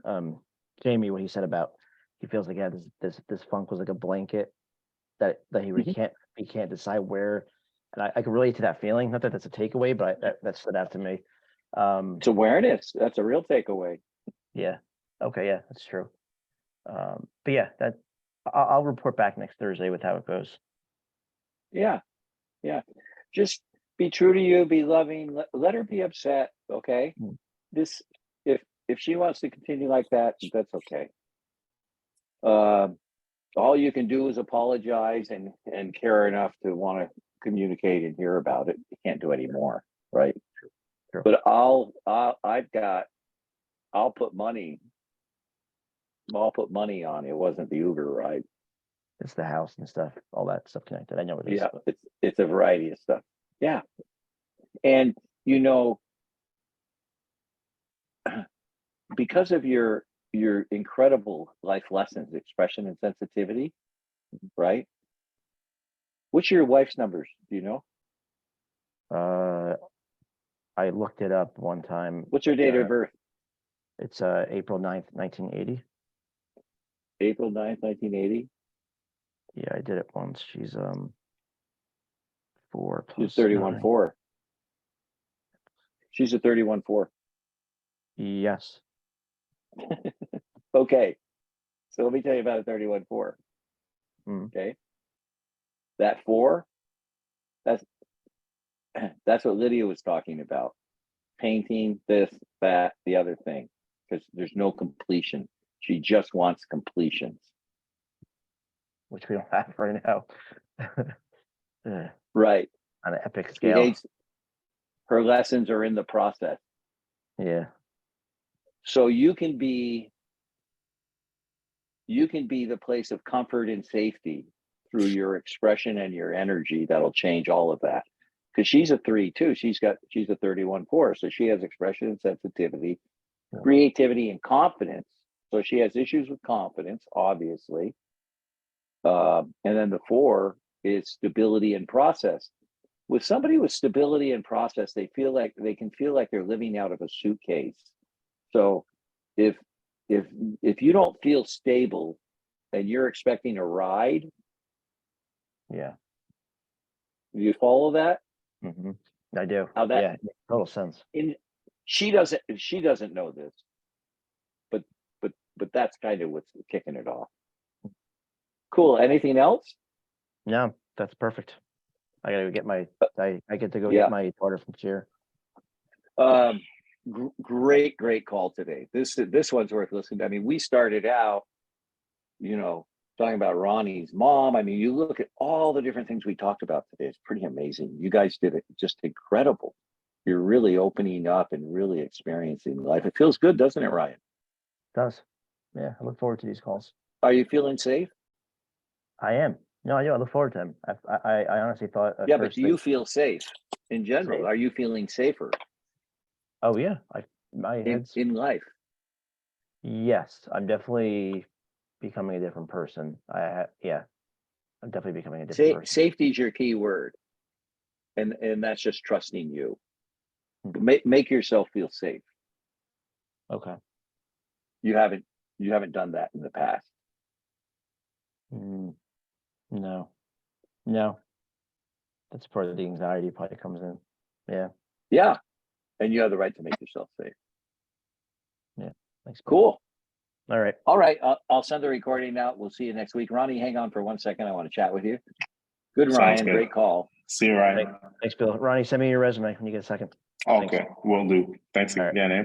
Jamie, what he said about he feels like he had this funk was like a blanket that he really can't decide where, and I can relate to that feeling. Not that that's a takeaway, but that stood out to me. It's awareness. That's a real takeaway. Yeah. Okay. Yeah, that's true. But yeah, I'll report back next Thursday with how it goes. Yeah. Yeah. Just be true to you, be loving, let her be upset. Okay. This, if she wants to continue like that, that's okay. All you can do is apologize and care enough to want to communicate and hear about it. You can't do any more, right? Sure. But I'll put money on it wasn't the Uber ride. It's the house and stuff, all that stuff connected. I know it is. Yeah, it's a variety of stuff. Yeah. And because of your incredible life lessons, expression and sensitivity, right? What's your wife's numbers? Do you know? I looked it up one time. What's her date of birth? It's April 9th, 1980. April 9th, 1980. Yeah, I did it once. She's 4 She's plus 31-4. She's a 31-4. Yes. Okay. So let me tell you about a 31-4. Okay. That 4, that's that's what Lydia was talking about. Painting, this, that, the other thing, because there's no completion. She just wants completions. which we don't have right now. Right. On an epic She scale. hates her lessons are in the process. Yeah. So you can be the place of comfort and safety through your expression and your energy. That'll change all of that. Because she's a 3 too. She's a 31-4. So she has expression and sensitivity, Yeah. creativity and confidence. So she has issues with confidence, obviously. And then the 4 is stability and process. With somebody with stability and process, they can feel like they're living out of a suitcase. So if you don't feel stable and you're expecting a ride, Yeah. do you follow that? Hmm. I do. How that- yeah, it makes total sense. She doesn't know this, but that's kind of what's kicking it off. Cool. Anything else? No, that's perfect. I gotta get my I get to go Yeah. get my daughter from cheer. Great call today. This one's worth listening to. I mean, we started out, talking about Ronnie's mom. I mean, you look at all the different things we talked about today. It's pretty amazing. You guys did it just incredible. You're really opening up and really experiencing life. It feels good, doesn't it, Ryan? It does. Yeah, I look forward to these calls. Are you feeling safe? I am. No, I look forward to them. I honestly thought. At Yeah, but first do you feel safe in general? Safe. Are you feeling safer Oh yeah, my head's. in life? Yes, I'm definitely becoming a different person. Yeah, I'm definitely becoming a different person. Safety is your key word, and that's just trusting you. Mhm. Make yourself feel safe. Okay. You haven't done that in the past. No. That's part of the anxiety probably comes in. Yeah. Yeah, and you have the right to make yourself safe. Thanks. Cool. All right. All right, I'll send the recording out. We'll see you next week. Ronnie, hang on for 1 second. I want to chat with you. Good, Sounds Ryan. good. Great call. See you, Ryan. Thanks, Bill. Ronnie, send me your resume when you get a second. Okay, will do. Thanks All right. again, eh?